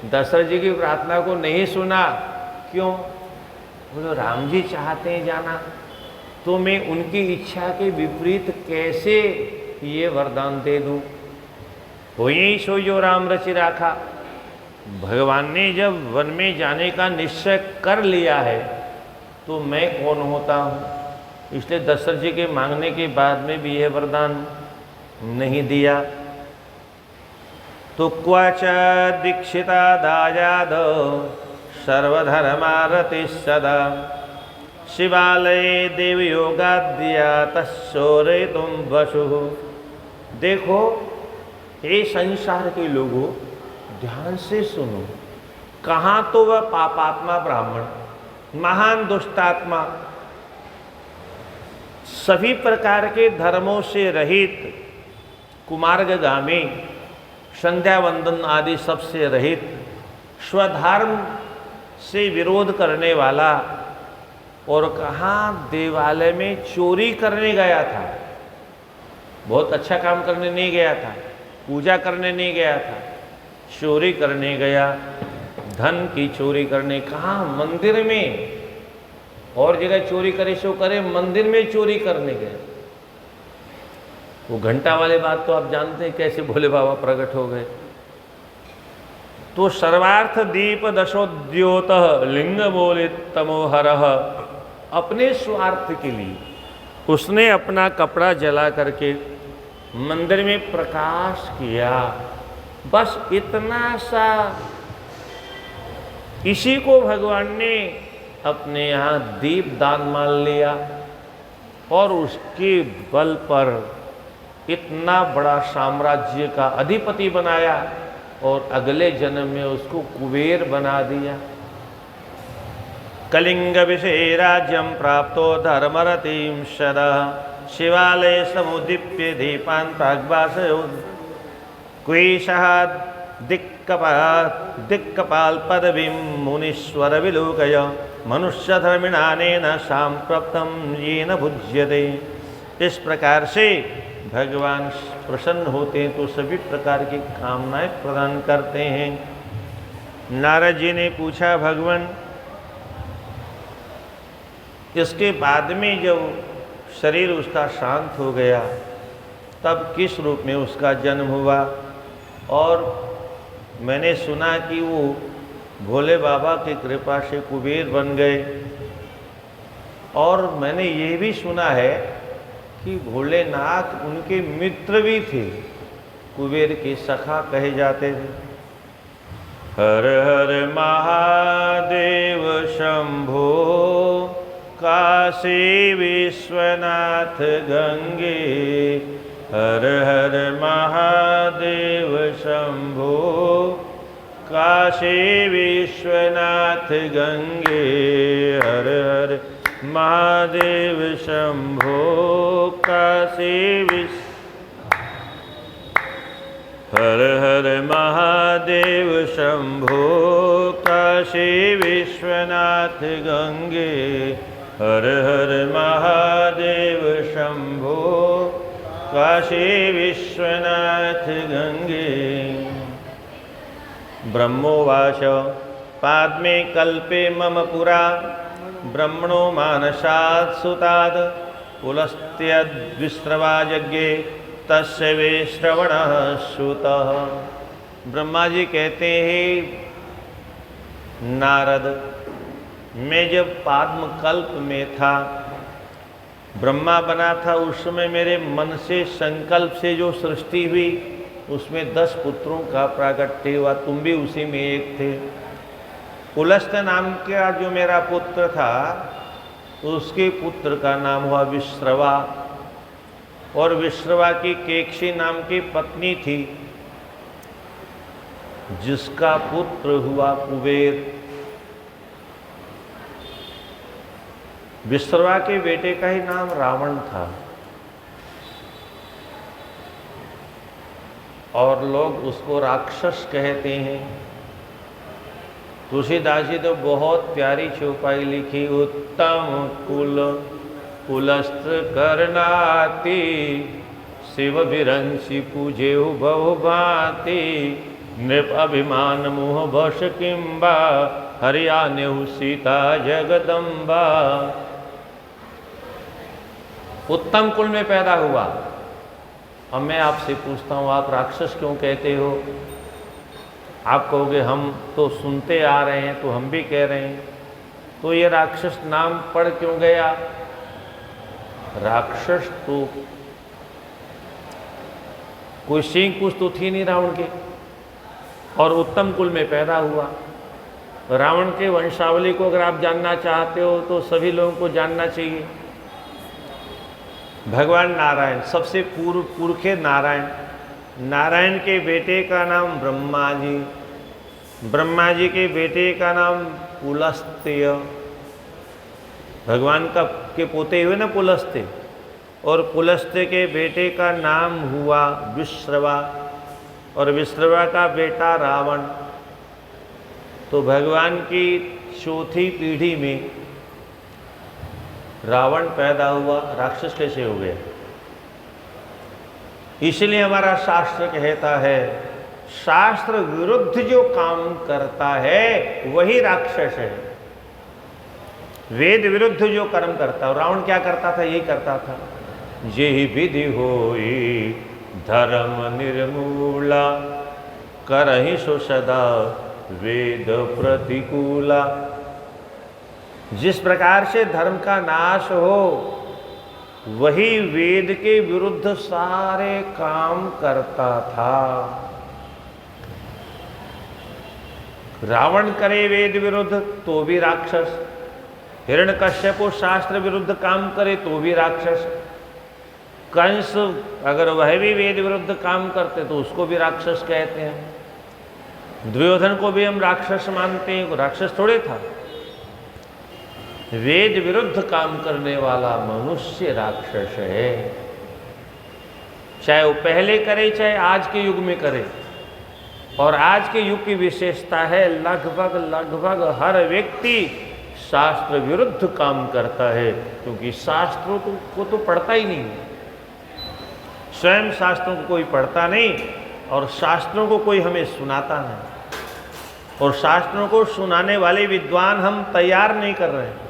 दशरथ जी की प्रार्थना को नहीं सुना। क्यों? बोलो राम जी चाहते हैं जाना, तो मैं उनकी इच्छा के विपरीत कैसे ये वरदान दे दूं? हो यही सो जो राम रचि राखा। भगवान ने जब वन में जाने का निश्चय कर लिया है तो मैं कौन होता हूँ? इसलिए दशरथ जी के मांगने के बाद में भी यह वरदान नहीं दिया। तो क्वच दीक्षिता दायाद सर्वधर्मारति सदा शिवालय देव योगाद्या तस्सोरे तुम वसु। देखो हे संसार के लोगों, ध्यान से सुनो। कहाँ तो वह पापात्मा ब्राह्मण, महान दुष्टात्मा, सभी प्रकार के धर्मों से रहित, कुमार्गगामी, संध्या वंदन आदि सबसे रहित, स्वधर्म से विरोध करने वाला, और कहाँ देवालय में चोरी करने गया था। बहुत अच्छा काम करने नहीं गया था, पूजा करने नहीं गया था, चोरी करने गया, धन की चोरी करने। कहाँ? मंदिर में। और जगह चोरी करे सो करे, मंदिर में चोरी करने गए। वो घंटा वाले बात तो आप जानते हैं कैसे भोले बाबा प्रकट हो गए। तो सर्वार्थ दीप दशोद्योत लिंग बोलित तमोहरः, अपने स्वार्थ के लिए उसने अपना कपड़ा जला करके मंदिर में प्रकाश किया, बस इतना सा। इसी को भगवान ने अपने यहाँ दीप दान मान लिया और उसके बल पर इतना बड़ा साम्राज्य का अधिपति बनाया और अगले जन्म में उसको कुबेर बना दिया। कलिंग विषय राज्यम प्राप्तो धर्मरतिं शरः शिवालय समुदीप्य दीपान् प्राग्भासयो क्वेशः दिक्कपाल पदवीं मुनीश्वर विलोकय मनुष्य धर्मिणानेन सांप्रप्तं येन भुज्यते। इस प्रकार से भगवान प्रसन्न होते हैं तो सभी प्रकार की कामनाएं प्रदान करते हैं। नारद जी ने पूछा, भगवान इसके बाद में जब शरीर उसका शांत हो गया तब किस रूप में उसका जन्म हुआ? और मैंने सुना कि वो भोले बाबा की कृपा से कुबेर बन गए। और मैंने ये भी सुना है कि भोलेनाथ उनके मित्र भी थे, कुबेर के सखा कहे जाते थे। हर हर महादेव शंभो काशी विश्वनाथ गंगे, हर हर महादेव शंभो काशी विश्वनाथ गंगे, हर हर महादेव शंभो काशी हर हर महादेव शंभो काशी विश्वनाथ गंगे, हर हर महादेव शंभो काशी विश्वनाथ गंगे। ब्रह्मोवाच पाद्मे कल्पे मम पुरा ब्रह्मणो मानसात् सुतात् पुलस्त्यद्विश्रवा यज्ञे तस्य वे श्रवणः श्रुतः। ब्रह्मा जी कहते हैं, नारद, मैं जब पाद्म कल्प में था, ब्रह्मा बना था, उस समय मेरे मन से संकल्प से जो सृष्टि हुई उसमें 10 पुत्रों का प्राकट्य हुआ। तुम भी उसी में एक थे। पुलस्त नाम का जो मेरा पुत्र था उसके पुत्र का नाम हुआ विश्रवा, और विश्रवा की केकशी नाम की पत्नी थी जिसका पुत्र हुआ कुबेर। विश्रवा के बेटे का ही नाम रावण था और लोग उसको राक्षस कहते हैं। तुलसीदास जी तो बहुत प्यारी चौपाई लिखी, उत्तम कुल कुलस्त्र करनाती शिव विरंसी पूजे बहु भांति, नृप अभिमान मुह बश किम्बा हरियाणु सीता जगदम्बा। उत्तम कुल में पैदा हुआ। अब मैं आपसे पूछता हूँ, आप राक्षस क्यों कहते हो? आप कहोगे हम तो सुनते आ रहे हैं तो हम भी कह रहे हैं, तो ये राक्षस नाम पड़ क्यों गया? राक्षस तो कोई सींग कुछ तो थी नहीं रावण के, और उत्तम कुल में पैदा हुआ। रावण के वंशावली को अगर आप जानना चाहते हो तो सभी लोगों को जानना चाहिए। भगवान नारायण सबसे पुरखे नारायण, नारायण के बेटे का नाम ब्रह्मा जी, ब्रह्मा जी के बेटे का नाम पुलस्त्य, भगवान का के पोते हुए ना पुलस्त्य, और पुलस्त्य के बेटे का नाम हुआ विश्रवा, और विश्रवा का बेटा रावण। तो भगवान की चौथी पीढ़ी में रावण पैदा हुआ। राक्षस कैसे हो गया? इसलिए हमारा शास्त्र कहता है, शास्त्र विरुद्ध जो काम करता है वही राक्षस है। वेद विरुद्ध जो कर्म करता है, रावण क्या करता था? यही करता था, जेहि विधि होई धर्म निर्मूला, करहि सो सदा वेद प्रतिकूला। जिस प्रकार से धर्म का नाश हो, वही वेद के विरुद्ध सारे काम करता था। रावण करे वेद विरुद्ध तो भी राक्षस, हिरण्यकश्यप शास्त्र विरुद्ध काम करे तो भी राक्षस, कंस अगर वह भी वेद विरुद्ध काम करते तो उसको भी राक्षस कहते हैं। दुर्योधन को भी हम राक्षस मानते हैं, राक्षस थोड़े था। वेद विरुद्ध काम करने वाला मनुष्य राक्षस है, चाहे वो पहले करे चाहे आज के युग में करे। और आज के युग की विशेषता है, लगभग हर व्यक्ति शास्त्र विरुद्ध काम करता है, क्योंकि शास्त्रों को तो पढ़ता ही नहीं, स्वयं शास्त्रों को कोई पढ़ता नहीं और शास्त्रों को कोई हमें सुनाता नहीं, और शास्त्रों को सुनाने वाले विद्वान हम तैयार नहीं कर रहे हैं।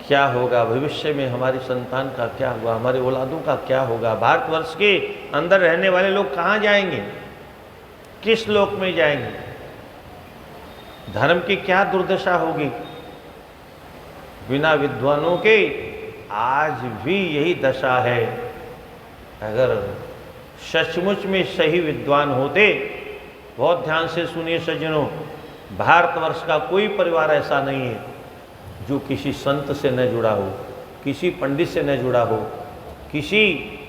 क्या होगा भविष्य में? हमारी संतान का क्या होगा? हमारे औलादों का क्या होगा? भारतवर्ष के अंदर रहने वाले लोग कहाँ जाएंगे? किस लोक में जाएंगे? धर्म की क्या दुर्दशा होगी? बिना विद्वानों के आज भी यही दशा है। अगर सचमुच में सही विद्वान होते, बहुत ध्यान से सुनिए सज्जनों, भारतवर्ष का कोई परिवार ऐसा नहीं है जो किसी संत से न जुड़ा हो, किसी पंडित से न जुड़ा हो, किसी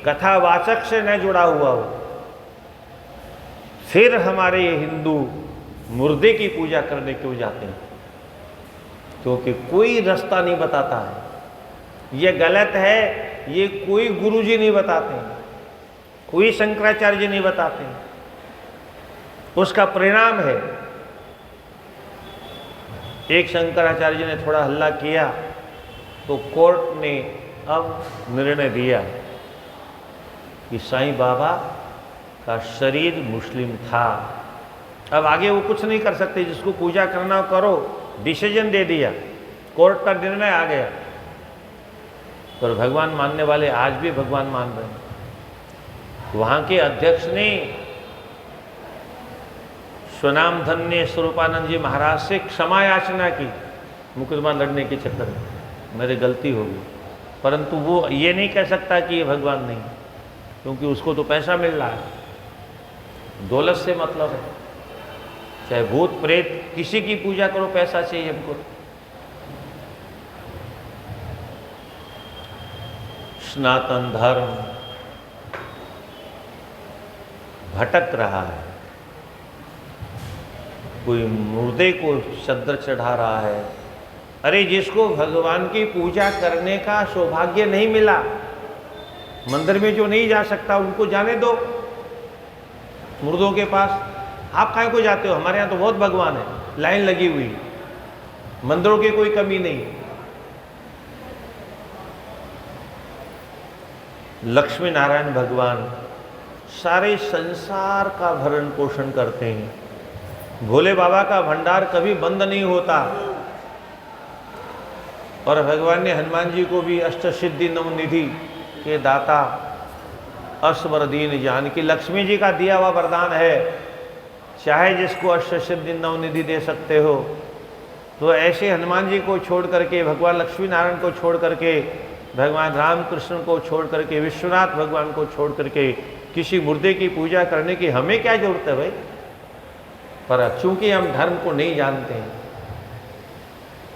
कथावाचक से न जुड़ा हुआ हो। फिर हमारे ये हिंदू मुर्दे की पूजा करने क्यों जाते हैं? क्योंकि कोई रास्ता नहीं बताता है, ये गलत है, ये कोई गुरुजी नहीं बताते हैं, कोई शंकराचार्य नहीं बताते हैं। उसका परिणाम है, एक शंकराचार्य ने थोड़ा हल्ला किया तो कोर्ट ने अब निर्णय दिया कि साईं बाबा का शरीर मुस्लिम था, अब आगे वो कुछ नहीं कर सकते, जिसको पूजा करना करो, डिसीजन दे दिया, कोर्ट का निर्णय आ गया। पर भगवान मानने वाले आज भी भगवान मान रहे हैं। वहाँ के अध्यक्ष ने स्वनाम धन्य स्वरूपानंद जी महाराज से क्षमा याचना की मुकदमा लड़ने के चक्कर में, मेरी गलती होगी, परंतु वो ये नहीं कह सकता कि ये भगवान नहीं, क्योंकि उसको तो पैसा मिल रहा है, दौलत से मतलब है। चाहे भूत प्रेत किसी की पूजा करो, पैसा चाहिए हमको। सनातन धर्म भटक रहा है, कोई मुर्दे को चद्दर चढ़ा रहा है। अरे जिसको भगवान की पूजा करने का सौभाग्य नहीं मिला, मंदिर में जो नहीं जा सकता, उनको जाने दो मुर्दों के पास। आप काहे को जाते हो? हमारे यहाँ तो बहुत भगवान है, लाइन लगी हुई, मंदिरों की कोई कमी नहीं। लक्ष्मी नारायण भगवान सारे संसार का भरण पोषण करते हैं। भोले बाबा का भंडार कभी बंद नहीं होता। और भगवान ने हनुमान जी को भी अष्टसिद्धि नवनिधि के दाता असवर दीन जानकी, लक्ष्मी जी का दिया हुआ वरदान है, चाहे जिसको अष्टसिद्धि नवनिधि दे सकते हो। तो ऐसे हनुमान जी को छोड़ करके, भगवान लक्ष्मी नारायण को छोड़ करके, भगवान रामकृष्ण को छोड़ करके, विश्वनाथ भगवान को छोड़ करके किसी मुर्दे की पूजा करने की हमें क्या जरूरत है भाई? पर चूंकि हम धर्म को नहीं जानते हैं,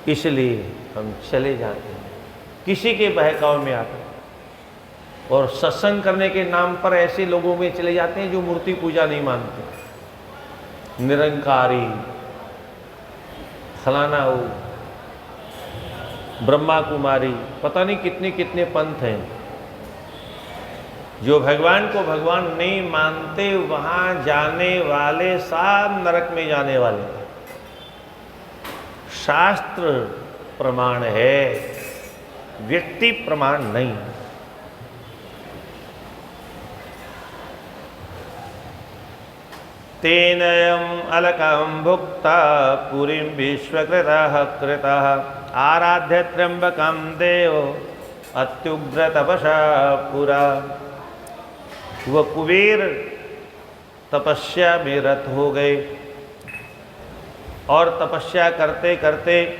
इसलिए हम चले जाते हैं, किसी के बहकावे में आते हैं और सत्संग करने के नाम पर ऐसे लोगों में चले जाते हैं जो मूर्ति पूजा नहीं मानते। निरंकारी फलाना हो, ब्रह्मा कुमारी, पता नहीं कितने कितने पंथ हैं जो भगवान को भगवान नहीं मानते। वहाँ जाने वाले सब नरक में जाने वाले। शास्त्र प्रमाण है व्यक्ति प्रमाण नहीं। तेनयम् अलकं भुक्ता पुरीं विश्वकृतः कृतः आराध्य त्र्यंबकं देव अत्युग्र तपसा पुरा। वह कुबेर तपस्या में रत हो गए और तपस्या करते करते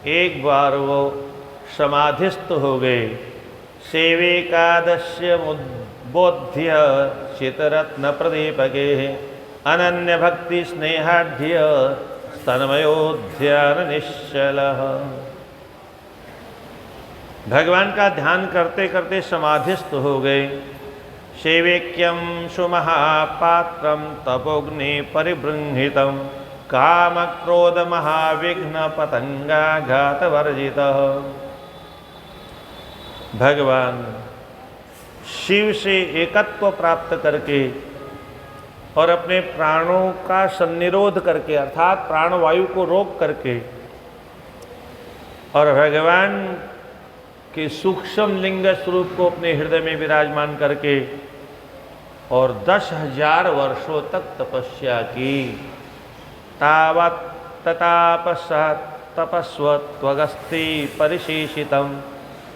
एक बार वो समाधिस्थ हो गए। सेवेकादश्य मुद्बोध्य चितरत्न प्रदीपके अनन्य भक्ति स्नेहाढ्य स्तनमयो ध्यान निश्चलः। भगवान का ध्यान करते करते समाधिस्थ हो गए। सेवेक्यम सुमहापात्रम तपोग्नि परिबृंहितम काम क्रोध महाविघ्न पतंगाघात वर्जितः। भगवान शिव से एकत्व प्राप्त करके और अपने प्राणों का सन्निरोध करके अर्थात प्राणवायु को रोक करके और भगवान के सूक्ष्म लिंग स्वरूप को अपने हृदय में विराजमान करके और 10,000 वर्षों तक तपस्या की। तावत् ततापस तपस्वत्वगस्ति परिशेषितम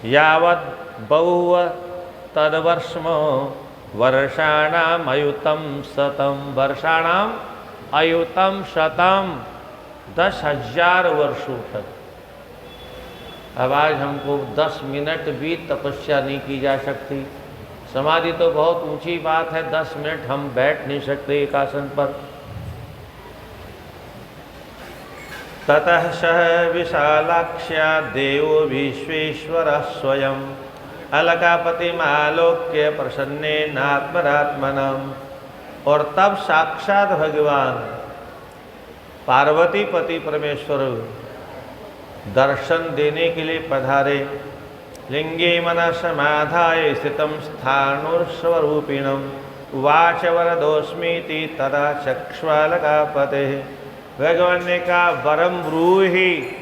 यावत् बहुव तद्वर्षम वर्षाणाम अयुतम शतम। वर्षाणाम अयुतम शतम 10,000 वर्षों तक। अब आज हमको 10 मिनट भी तपस्या नहीं की जा सकती। समाधि तो बहुत ऊंची बात है, 10 मिनट हम बैठ नहीं सकते एक आसन पर। ततः सह विशालाक्ष्या देवो विश्वेश्वरः स्वयं अलकापतिमालोक्य प्रसन्नेनात्मनात्मनम्। और तब साक्षात भगवान पार्वती पति परमेश्वर दर्शन देने के लिए पधारे। लिंगे मनः समाधाय स्थितं स्थाणुस्वरूपिणम् उवाच वरदोऽस्मीति तदा चक्ष्वालकापतेः। भगवान ने कहा वरम ब्रूहि,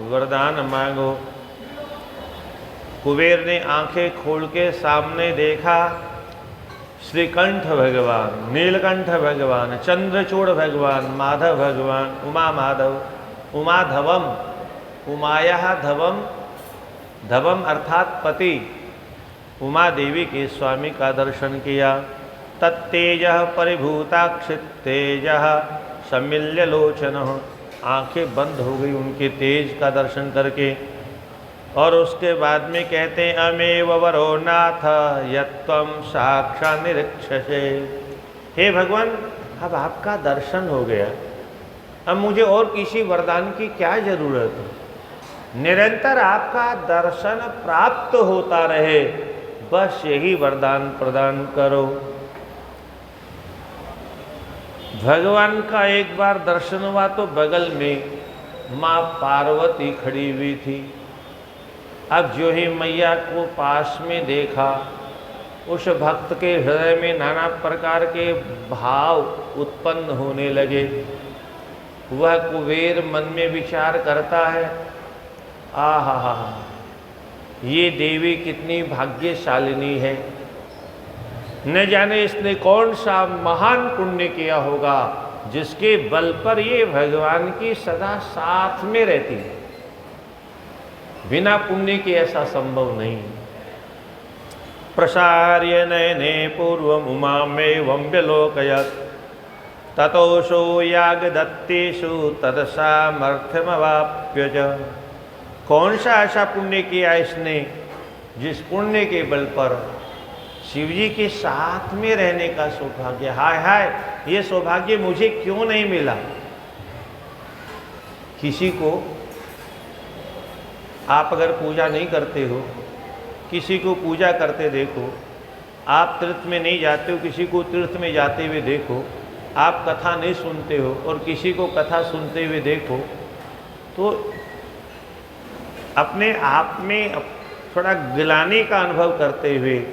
वरदान मांगो। कुबेर ने आंखें खोल के सामने देखा श्रीकंठ भगवान, नीलकंठ भगवान, चंद्रचूड़ भगवान, माधव भगवान, उमा माधव, उमा धवम, उमाया धवम, धवम अर्थात पति, उमा देवी के स्वामी का दर्शन किया। तत्तेज परिभूताक्षितेज सम्मिल्य लोचन। आंखें बंद हो गई उनके तेज का दर्शन करके। और उसके बाद में कहते हैं अमेव वरो नाथ यत्त्वं साक्षात् निरीक्षसे। हे भगवान, अब आपका दर्शन हो गया, अब मुझे और किसी वरदान की क्या जरूरत है। निरंतर आपका दर्शन प्राप्त होता रहे, बस यही वरदान प्रदान करो। भगवान का एक बार दर्शन हुआ तो बगल में माँ पार्वती खड़ी हुई थी। अब जो ही मैया को पास में देखा, उस भक्त के हृदय में नाना प्रकार के भाव उत्पन्न होने लगे। वह कुबेर मन में विचार करता है, आहा, ये देवी कितनी भाग्यशालिनी है, न जाने इसने कौन सा महान पुण्य किया होगा जिसके बल पर ये भगवान की सदा साथ में रहती है। बिना पुण्य के ऐसा संभव नहीं। प्रसार्य नयने पूर्वम उमामेवं व्यलोकयत् ततोषो यागदत्तेषु तदसामर्थ्यमवाप्य च। कौन सा ऐसा पुण्य किया इसने जिस पुण्य के बल पर शिवजी के साथ में रहने का सौभाग्य, हाय हाय, ये सौभाग्य मुझे क्यों नहीं मिला। किसी को आप अगर पूजा नहीं करते हो, किसी को पूजा करते देखो, आप तीर्थ में नहीं जाते हो, किसी को तीर्थ में जाते हुए देखो, आप कथा नहीं सुनते हो और किसी को कथा सुनते हुए देखो, तो अपने आप में थोड़ा गिलानी का अनुभव करते हुए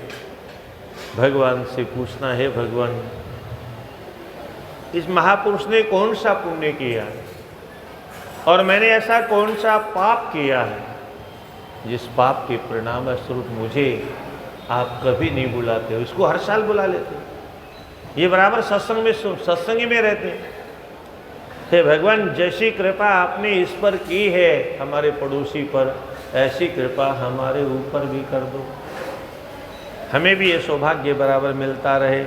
भगवान से पूछना है, भगवान इस महापुरुष ने कौन सा पुण्य किया और मैंने ऐसा कौन सा पाप किया है जिस पाप के परिणाम स्वरूप मुझे आप कभी नहीं बुलाते हो, इसको हर साल बुला लेते हो। ये बराबर सत्संग में सत्संगी में रहते हैं। हे भगवान, जैसी कृपा आपने इस पर की है हमारे पड़ोसी पर, ऐसी कृपा हमारे ऊपर भी कर दो, हमें भी ये सौभाग्य बराबर मिलता रहे।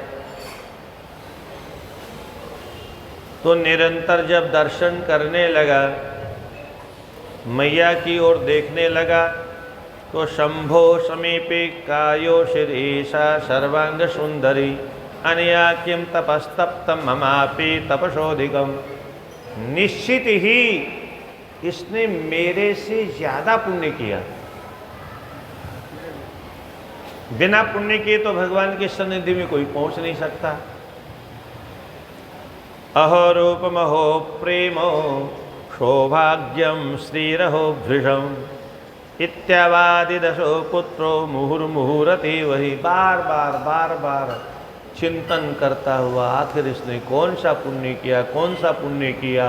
तो निरंतर जब दर्शन करने लगा, मैया की ओर देखने लगा, तो शंभो समीपे कायो शिरीषा सर्वांग सुंदरी अनया किम तपस्तप्तम ममापि तपसोधिकम। निश्चित ही इसने मेरे से ज्यादा पुण्य किया। बिना पुण्य किए तो भगवान की सन्निधि में कोई पहुंच नहीं सकता। अहो रूपमहो प्रेमो सौभाग्यम श्रीरहो भृशम इत्यावादिदशो पुत्रो मुहुर्मुहुरति वही। बार बार चिंतन करता हुआ आखिर इसने कौन सा पुण्य किया, कौन सा पुण्य किया।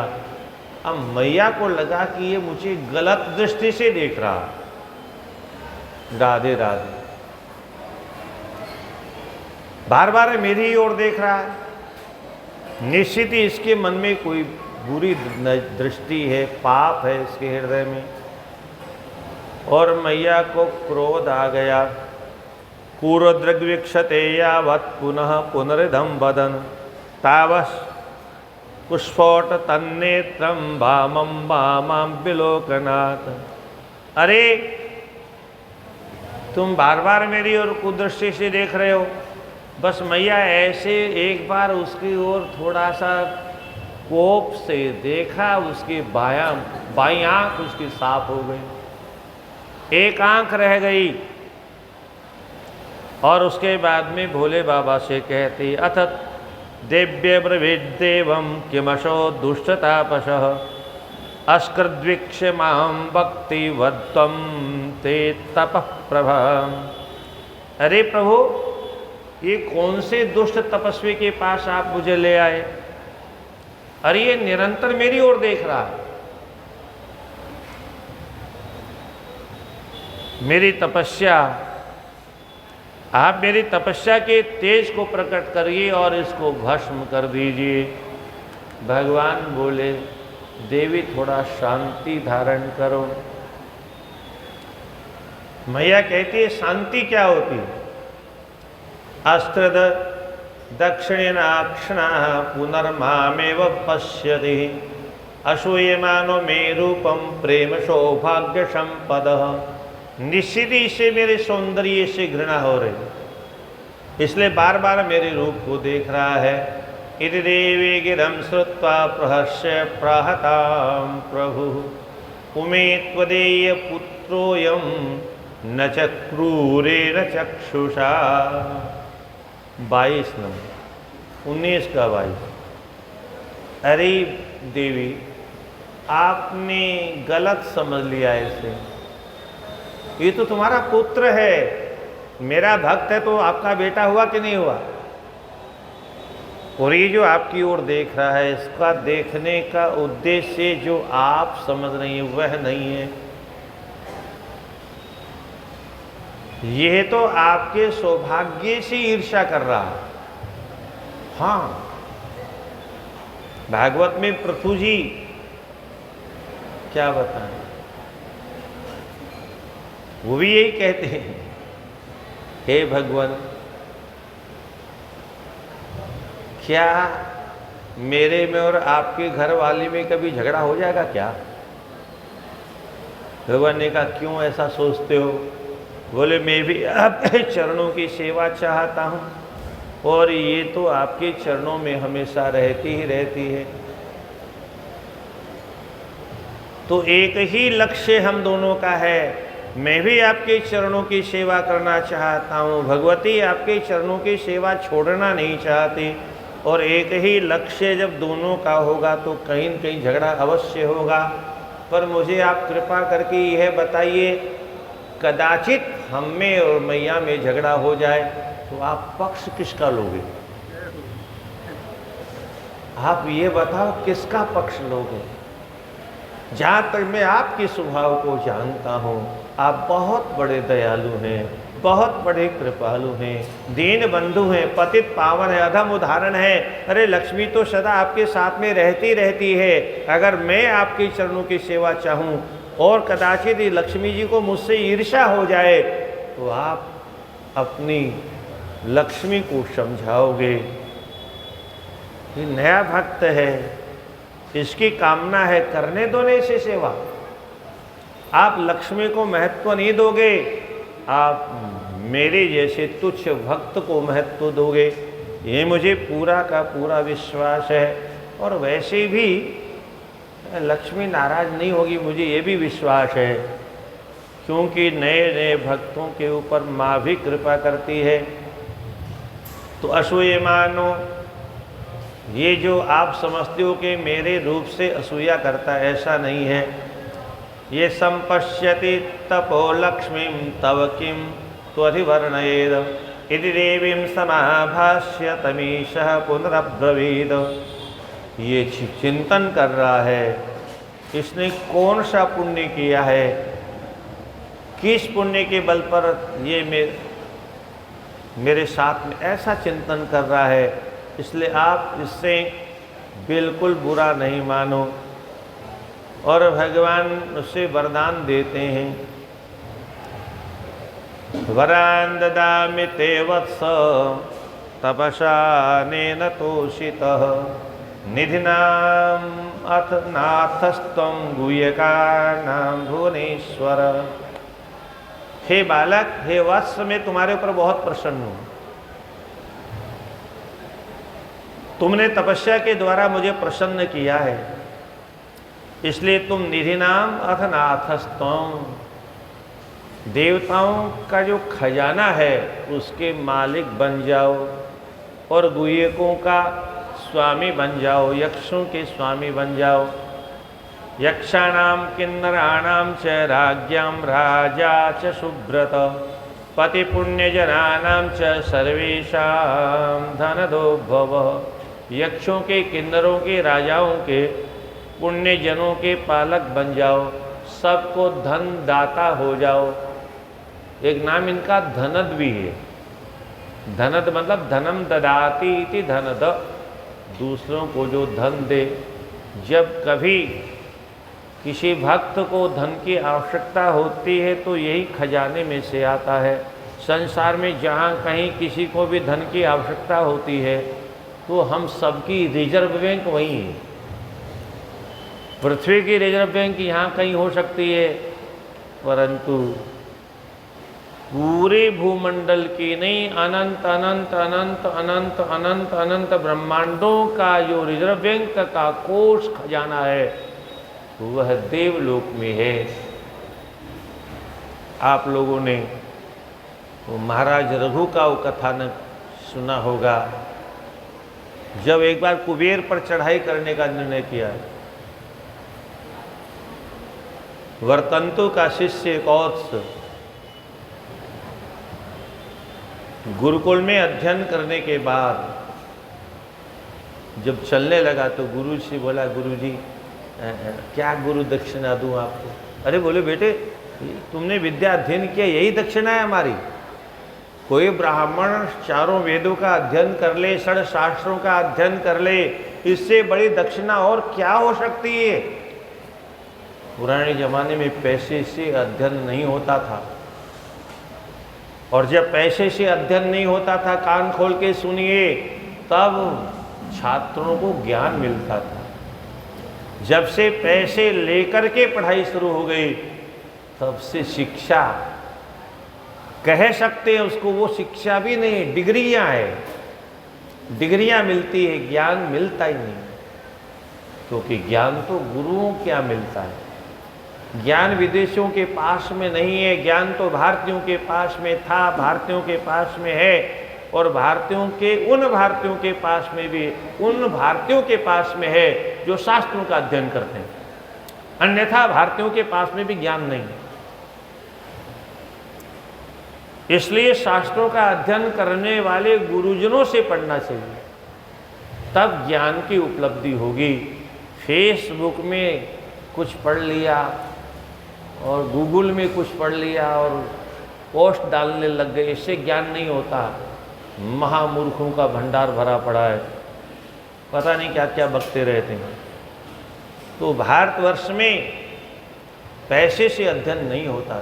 अब मैया को लगा कि ये मुझे गलत दृष्टि से देख रहा। राधे राधे, बार बार मेरी ओर देख रहा है। निश्चित ही इसके मन में कोई बुरी दृष्टि है, पाप है इसके हृदय में। और मैया को क्रोध आ गया। कूरदृग्वीक्षते यावत् पुनः पुनरिदं वदन् तावस् कुस्फोट तन्नेत्रं वामं वामां विलोकनात्। अरे तुम बार बार मेरी ओर कुदृष्टि से देख रहे हो। बस मैया ऐसे एक बार उसकी ओर थोड़ा सा कोप से देखा, उसकी बाई आंख उसकी साफ हो गई, एक आंख रह गई। और उसके बाद में भोले बाबा से कहती, अथ देव्य ब्रवीदेवं किमशो दुष्टतापसः अस्कृद्वीक्ष मां भक्ति वत्वं ते तपः प्रभा। अरे प्रभु, ये कौन से दुष्ट तपस्वी के पास आप मुझे ले आए? अरे ये निरंतर मेरी ओर देख रहा है। मेरी तपस्या, आप मेरी तपस्या के तेज को प्रकट करिए और इसको भस्म कर दीजिए। भगवान बोले, देवी थोड़ा शांति धारण करो। मैया कहती है, शांति क्या होती? अस्त्रद दक्षिणाक्षणा पुनर्मामेव पश्यति असूयमानो मे रूपम प्रेम सौभाग्य संपदः। निश्चित ही इसे मेरे सौंदर्य से घृणा हो रही, इसलिए बार बार मेरे रूप को देख रहा है। इति देवी गिरं श्रुत्वा प्रहस्य प्राहतां प्रभु उमे त्वदेय पुत्रोऽयं न च क्रूरेण चक्षुषा। 22 नंबर 19 का 22। अरे देवी, आपने गलत समझ लिया इसे। ये तो तुम्हारा पुत्र है, मेरा भक्त है, तो आपका बेटा हुआ कि नहीं हुआ? और ये जो आपकी ओर देख रहा है, इसका देखने का उद्देश्य जो आप समझ रही हैं वह नहीं है। यह तो आपके सौभाग्य से ईर्ष्या कर रहा है। हाँ, भागवत में पृथु जी क्या बताएं, वो भी यही कहते हैं, हे भगवान, क्या मेरे में और आपके घर वाले में कभी झगड़ा हो जाएगा क्या? भगवान ने कहा, क्यों ऐसा सोचते हो? बोले, मैं भी आपके चरणों की सेवा चाहता हूँ और ये तो आपके चरणों में हमेशा रहती ही रहती है। तो एक ही लक्ष्य हम दोनों का है। मैं भी आपके चरणों की सेवा करना चाहता हूँ, भगवती आपके चरणों की सेवा छोड़ना नहीं चाहती। और एक ही लक्ष्य जब दोनों का होगा तो कहीं न कहीं झगड़ा अवश्य होगा। पर मुझे आप कृपा करके यह बताइए, कदाचित हम में और मैया में झगड़ा हो जाए तो आप पक्ष किसका लोगे? आप ये बताओ, किसका पक्ष लोगे? जहाँ तक मैं आपके स्वभाव को जानता हूँ, आप बहुत बड़े दयालु हैं, बहुत बड़े कृपालु हैं, दीन बंधु हैं, पतित पावन है, अधम उदाहरण है। अरे लक्ष्मी तो सदा आपके साथ में रहती रहती है। अगर मैं आपके चरणों की सेवा चाहूँ और कदाचित लक्ष्मी जी को मुझसे ईर्ष्या हो जाए तो आप अपनी लक्ष्मी को समझाओगे, ये नया भक्त है, इसकी कामना है, करने दो नहीं से सेवा। आप लक्ष्मी को महत्व नहीं दोगे, आप मेरे जैसे तुच्छ भक्त को महत्व दोगे, ये मुझे पूरा का पूरा विश्वास है। और वैसे भी लक्ष्मी नाराज नहीं होगी, मुझे ये भी विश्वास है, क्योंकि नए नए भक्तों के ऊपर माँ भी कृपा करती है। तो असूये मानो, ये जो आप समझते हो कि मेरे रूप से असूया करता, ऐसा नहीं है। ये संपश्यति तपो लक्ष्मीं तव किं त्वधिवर्णयेद इति देवीं समाभाष्य तमीशः पुनरब्रवीद। ये चिंतन कर रहा है, इसने कौन सा पुण्य किया है, किस पुण्य के बल पर ये मेरे साथ में ऐसा चिंतन कर रहा है, इसलिए आप इससे बिल्कुल बुरा नहीं मानो। और भगवान उससे वरदान देते हैं, वरान ददामि ते वत्स तपसा नेन तोषितः निधिनाम अथ नाथस्त्वं गुह्यकानां भुवनेश्वर। हे बालक, हे वत्स, मैं तुम्हारे ऊपर बहुत प्रसन्न हूँ। तुमने तपस्या के द्वारा मुझे प्रसन्न किया है, इसलिए तुम निधि नाम अथ नाथस्तम, देवताओं का जो खजाना है उसके मालिक बन जाओ और गुह्यकों का स्वामी बन जाओ, यक्षों के स्वामी बन जाओ। यक्षाणाम किन्नराणाम च राज्ञां राजा च सुब्रत पति पुण्यजनानां च सर्वेषां धनदो भव। यक्षों के, किन्नरों के, राजाओं के, पुण्य जनों के पालक बन जाओ, सबको धन दाता हो जाओ। एक नाम इनका धनद भी है। धनद मतलब धनम ददाति इति धनद, दूसरों को जो धन दे। जब कभी किसी भक्त को धन की आवश्यकता होती है तो यही खजाने में से आता है। संसार में जहाँ कहीं किसी को भी धन की आवश्यकता होती है तो हम सबकी रिजर्व बैंक वही है। पृथ्वी की रिजर्व बैंक यहाँ कहीं हो सकती है, परंतु पूरे भूमंडल की नहीं, अनंत अनंत अनंत अनंत अनंत अनंत ब्रह्मांडों का जो रिजर्व बैंक का कोष खजाना है वह देवलोक में है। आप लोगों ने वो महाराज रघु का वो कथानक सुना होगा, जब एक बार कुबेर पर चढ़ाई करने का निर्णय किया। वर्तंतु का शिष्य कौत्स गुरुकुल में अध्ययन करने के बाद जब चलने लगा तो गुरु से बोला, गुरुजी क्या गुरु दक्षिणा दूं आपको? अरे बोले, बेटे तुमने विद्या अध्ययन किया, यही दक्षिणा है हमारी। कोई ब्राह्मण चारों वेदों का अध्ययन कर ले, षड शास्त्रों का अध्ययन कर ले, इससे बड़ी दक्षिणा और क्या हो सकती है? पुराने जमाने में पैसे से अध्ययन नहीं होता था, और जब पैसे से अध्ययन नहीं होता था, कान खोल के सुनिए, तब छात्रों को ज्ञान मिलता था। जब से पैसे लेकर के पढ़ाई शुरू हो गई, तब से शिक्षा कह सकते हैं उसको, वो शिक्षा भी नहीं, डिग्रियां हैं। डिग्रियां मिलती है, ज्ञान मिलता ही नहीं, क्योंकि ज्ञान तो गुरुओं क्या मिलता है। ज्ञान विदेशियों के पास में नहीं है, ज्ञान तो भारतीयों के पास में था, भारतीयों के पास में है, और भारतीयों के उन भारतीयों के पास में भी उन भारतीयों के पास में है जो शास्त्रों का अध्ययन करते हैं। अन्यथा भारतीयों के पास में भी ज्ञान नहीं। इसलिए शास्त्रों का अध्ययन करने वाले गुरुजनों से पढ़ना चाहिए, तब ज्ञान की उपलब्धि होगी। फेसबुक में कुछ पढ़ लिया और गूगल में कुछ पढ़ लिया और पोस्ट डालने लग गए, इससे ज्ञान नहीं होता। महामूर्खों का भंडार भरा पड़ा है, पता नहीं क्या क्या बकते रहते हैं। तो भारतवर्ष में पैसे से अध्ययन नहीं होता।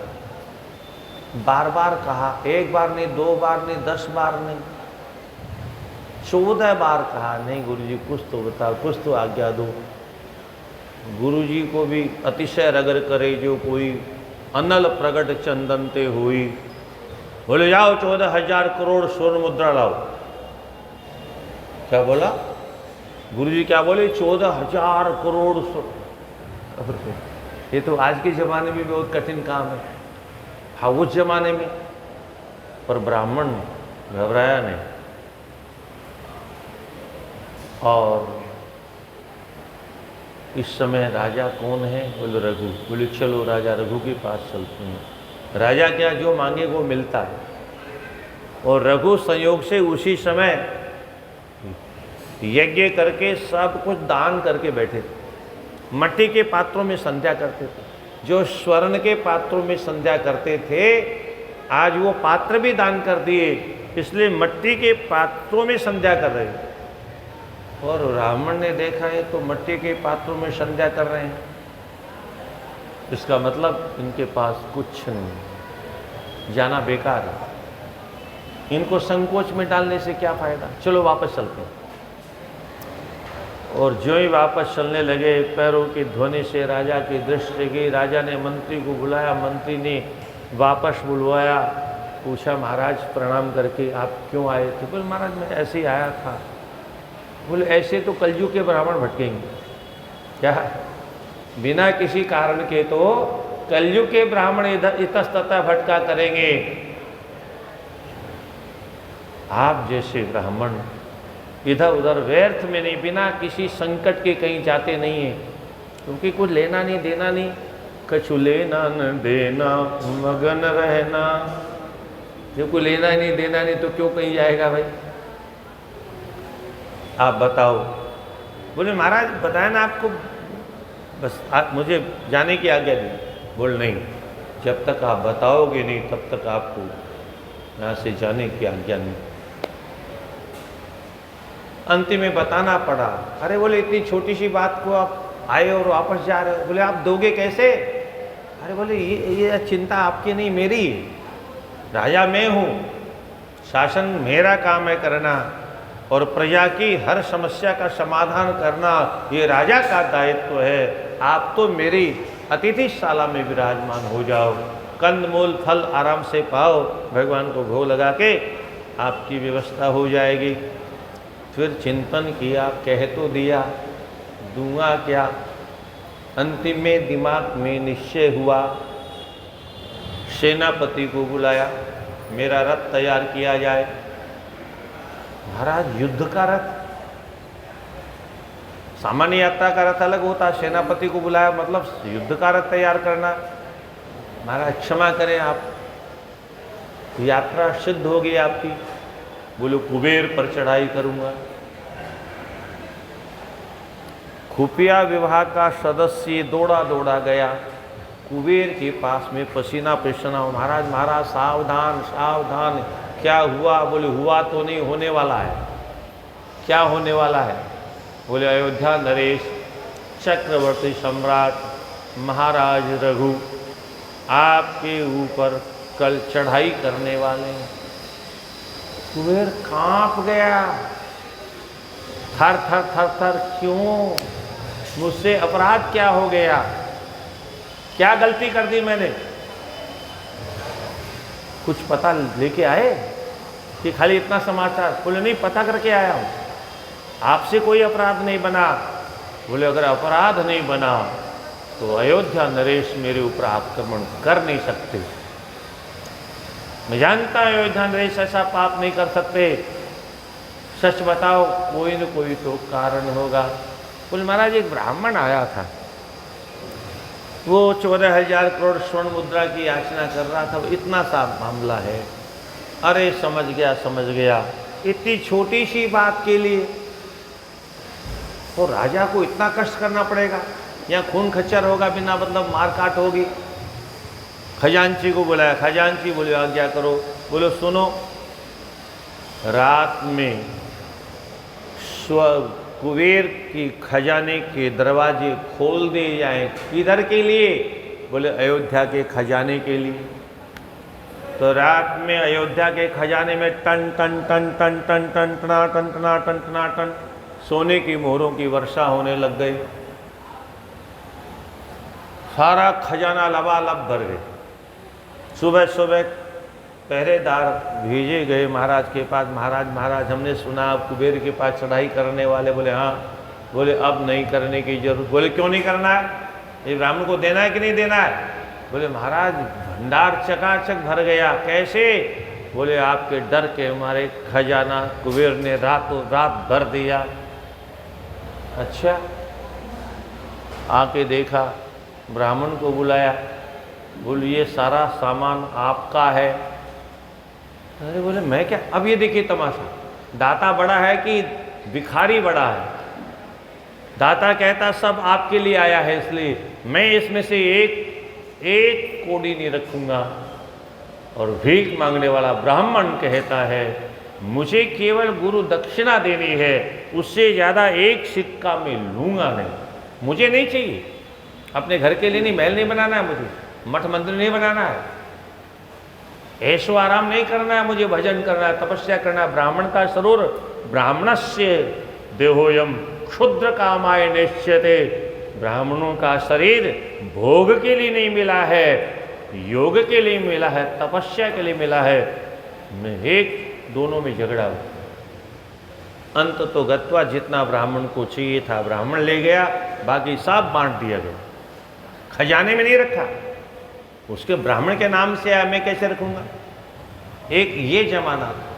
बार बार कहा, एक बार नहीं, 2 बार नहीं, 10 बार नहीं, 14 बार कहा, नहीं गुरुजी कुछ तो बताओ, कुछ तो आज्ञा दो। गुरुजी को भी अतिशय रगड़ करे जो कोई अनल प्रगट चंदनते हुई। बोले जाओ 14,000 करोड़ स्वर्ण मुद्रा लाओ। क्या बोला गुरुजी? क्या बोले? 14,000 करोड़ स्वर्ण। ये तो आज के ज़माने में बहुत कठिन काम है। हाँ, उस जमाने में, पर ब्राह्मण घबराया नहीं। और इस समय राजा कौन है? बोले रघु। बोले चलो राजा रघु के पास चलते हैं। राजा क्या जो मांगे वो मिलता है। और रघु संयोग से उसी समय यज्ञ करके सब कुछ दान करके बैठे थे। मट्टी के पात्रों में संध्या करते थे। जो स्वर्ण के पात्रों में संध्या करते थे, आज वो पात्र भी दान कर दिए, इसलिए मट्टी के पात्रों में संध्या कर रहे हैं। और ब्राह्मण ने देखा है तो मट्टी के पात्रों में संध्या कर रहे हैं, इसका मतलब इनके पास कुछ नहीं, जाना बेकार है। इनको संकोच में डालने से क्या फायदा, चलो वापस चलते हैं। और जो ही वापस चलने लगे, पैरों की ध्वनि से राजा की दृष्टि गई। राजा ने मंत्री को बुलाया, मंत्री ने वापस बुलवाया, पूछा महाराज प्रणाम करके आप क्यों आए थे? बोले महाराज मैं ऐसे ही आया था। बोले ऐसे तो कलयुग के ब्राह्मण भटकेंगे क्या? बिना किसी कारण के तो कलयुग के ब्राह्मण इतस्ततः भटका करेंगे। आप जैसे ब्राह्मण इधर उधर व्यर्थ में नहीं, बिना किसी संकट के कहीं जाते नहीं हैं, क्योंकि कुछ लेना नहीं देना नहीं। कछु लेना न देना मगन रहना। जो कोई लेना नहीं देना नहीं तो क्यों कहीं जाएगा भाई? आप बताओ। बोले महाराज बताया ना आपको, बस आप मुझे जाने की आज्ञा दी। बोल नहीं, जब तक आप बताओगे नहीं तब तक आपको यहाँ से जाने की आज्ञा नहीं। अंतिम में बताना पड़ा। अरे बोले इतनी छोटी सी बात को आप आए और वापस जा रहे हो। बोले आप दोगे कैसे? अरे बोले ये चिंता आपकी नहीं मेरी, राजा मैं हूँ, शासन मेरा काम है करना, और प्रजा की हर समस्या का समाधान करना ये राजा का दायित्व है। आप तो मेरी अतिथिशाला में विराजमान हो जाओ, कंद मूल फल आराम से पाओ, भगवान को भोग लगा के आपकी व्यवस्था हो जाएगी। फिर चिंतन किया, कह तो दिया, दूंगा क्या? अंतिम में दिमाग में निश्चय हुआ, सेनापति को बुलाया, मेरा रथ तैयार किया जाए। महाराज युद्ध का रथ, सामान्य यात्रा का रथ अलग होता है, सेनापति को बुलाया मतलब युद्ध का रथ तैयार करना। महाराज क्षमा करें, आप यात्रा सिद्ध हो गई आपकी। बोलो कुबेर पर चढ़ाई करूंगा। खुफिया विभाग का सदस्य दौड़ा दौड़ा गया कुबेर के पास में, पसीना पसीना हो। महाराज महाराज सावधान सावधान। क्या हुआ? बोले हुआ तो नहीं, होने वाला है। क्या होने वाला है? बोले अयोध्या नरेश चक्रवर्ती सम्राट महाराज रघु आपके ऊपर कल चढ़ाई करने वाले हैं। कुबेर कांप गया, थर थर थर थर। क्यों? मुझसे अपराध क्या हो गया? क्या गलती कर दी मैंने? कुछ पता लेके आए कि खाली इतना समाचार? बोले नहीं, पता करके आया हूँ, आपसे कोई अपराध नहीं बना। बोले अगर अपराध नहीं बना तो अयोध्या नरेश मेरे ऊपर आक्रमण कर नहीं सकते। मैं जानता हूं अयोध्या नरेश ऐसा पाप नहीं कर सकते। सच बताओ, कोई न कोई तो कारण होगा। बोले महाराज एक ब्राह्मण आया था, वो 14,000 करोड़ स्वर्ण मुद्रा की याचना कर रहा था, इतना सा मामला है। अरे समझ गया समझ गया। इतनी छोटी सी बात के लिए तो राजा को इतना कष्ट करना पड़ेगा? यहाँ खून खच्चर होगा, बिना मतलब मारकाट होगी। खजांची को बुलाया, खजांची बोले आज्ञा करो। बोलो सुनो, रात में कुबेर की खजाने के दरवाजे खोल दिए जाएं। किधर के लिए? बोले अयोध्या के खजाने के लिए। तो रात में अयोध्या के खजाने में टन टन टन टन टन टन टना टन टना टन टना टन सोने की मोहरों की वर्षा होने लग गई। सारा खजाना लबालब भर गए। सुबह सुबह पहरेदार भेजे गए महाराज के पास। महाराज हमने सुना आप कुबेर के पास चढ़ाई करने वाले। बोले हाँ। बोले अब नहीं करने की जरूरत। बोले क्यों नहीं करना है? ये ब्राह्मण को देना है कि नहीं देना है? बोले महाराज भंडार चकाचक भर गया। कैसे? बोले आपके डर के हमारे खजाना कुबेर ने रातों रात भर दिया। अच्छा, आके देखा, ब्राह्मण को बुलाया। बोले ये सारा सामान आपका है? अरे बोले मैं क्या? अब ये देखिए तमाशा, दाता बड़ा है कि भिखारी बड़ा है? दाता कहता सब आपके लिए आया है, इसलिए मैं इसमें से एक कौड़ी नहीं रखूंगा। और भीख मांगने वाला ब्राह्मण कहता है मुझे केवल गुरु दक्षिणा देनी है, उससे ज़्यादा एक सिक्का में लूँगा नहीं, मुझे नहीं चाहिए। अपने घर के लिए नहीं, महल नहीं बनाना है मुझे, मठ मंदिर नहीं बनाना है, ऐशो आराम नहीं करना है, मुझे भजन करना है, तपस्या करना है। ब्राह्मण का सरोर ब्राह्मणस्य देहोयम क्षुद्र कामाय निश्चयते। ब्राह्मणों का शरीर भोग के लिए नहीं मिला है, योग के लिए मिला है, तपस्या के लिए मिला है। मैं एक दोनों में झगड़ा हुआ। अंत तो गत्वा जितना ब्राह्मण को चाहिए था ब्राह्मण ले गया, बाकी सब बांट दिया गया, खजाने में नहीं रखा। उसके ब्राह्मण के नाम से आया, मैं कैसे रखूंगा? एक ये जमाना था।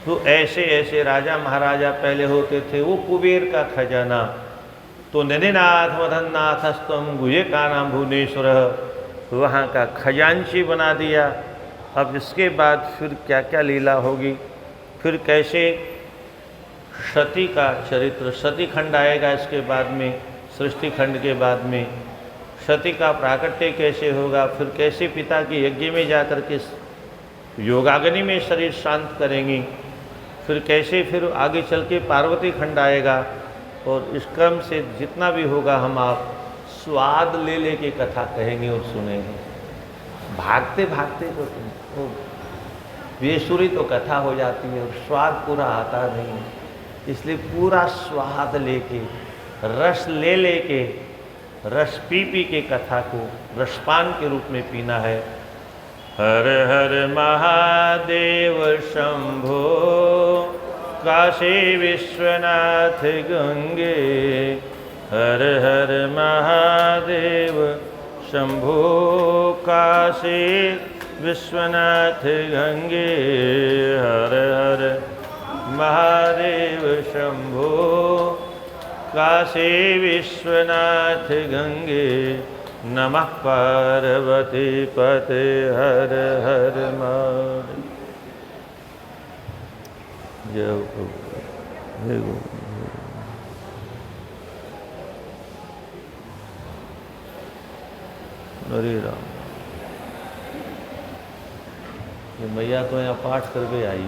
तो ऐसे ऐसे राजा महाराजा पहले होते थे। वो कुबेर का खजाना तो नदीनाथ मदन्नाथस्तम गुहे का नाम भुवनेश्वर, वहाँ का खजांची बना दिया। अब इसके बाद फिर क्या क्या लीला होगी, फिर कैसे सती का चरित्र, सती खंड आएगा इसके बाद में, सृष्टि खंड के बाद में सती का प्राकट्य कैसे होगा, फिर कैसे पिता के यज्ञ में जाकर के योगाग्नि में शरीर शांत करेंगी, फिर कैसे फिर आगे चल के पार्वती खंड आएगा। और इस क्रम से जितना भी होगा हम आप स्वाद ले ले के कथा कहेंगे और सुनेंगे। भागते भागते तो बेसुरी तो कथा हो जाती है और स्वाद पूरा आता नहीं है, इसलिए पूरा स्वाद लेके रस ले लेके रस पी पी के कथा को रसपान के रूप में पीना है। हर हर महादेव शंभो काशी विश्वनाथ गंगे। हर हर महादेव शंभो काशी विश्वनाथ गंगे। हर हर महादेव शंभो काशी विश्वनाथ गंगे। नमः पार्वती पते हर हर महादेव। जय हो। हरे राम। ये मैया तो यहाँ पाठ करके आई,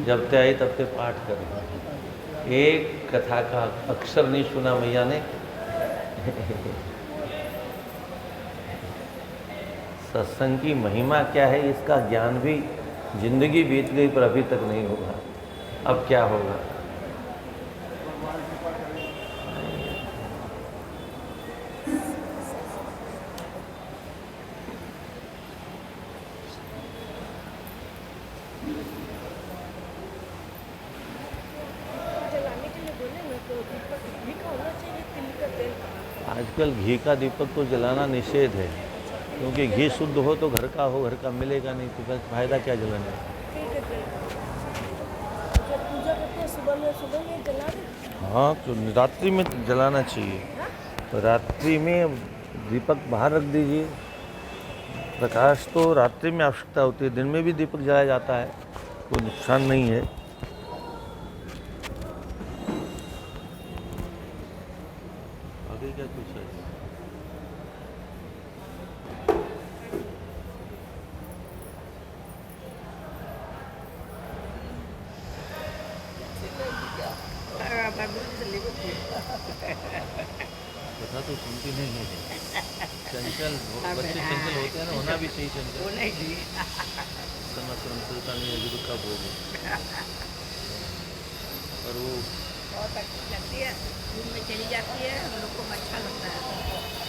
जब ते आई तब ते पाठ कर, एक कथा का अक्षर नहीं सुना मैया ने। सत्संग की महिमा क्या है इसका ज्ञान भी जिंदगी बीत गई पर अभी तक नहीं होगा। अब क्या होगा? आजकल घी का दीपक तो जलाना निषेध है, क्योंकि घी शुद्ध हो तो घर का हो, घर का मिलेगा नहीं तो बस फायदा क्या जलाने का। हाँ, तो रात्रि में जलाना चाहिए, तो रात्रि में दीपक बाहर रख दीजिए। प्रकाश तो रात्रि में आवश्यकता होती है, दिन में भी दीपक जलाया जाता है, कोई नुकसान नहीं है। चंचल अब बच्चे हाँ, चंचल होते हैं ना, होना भी चाहिए चंचल। होना ही चाहिए। समाक्रम सुल्तानी अजूबा का भोग है। और वो बहुत अच्छी लगती है, घूम में चली जाती है, हम लोग को अच्छा लगता है।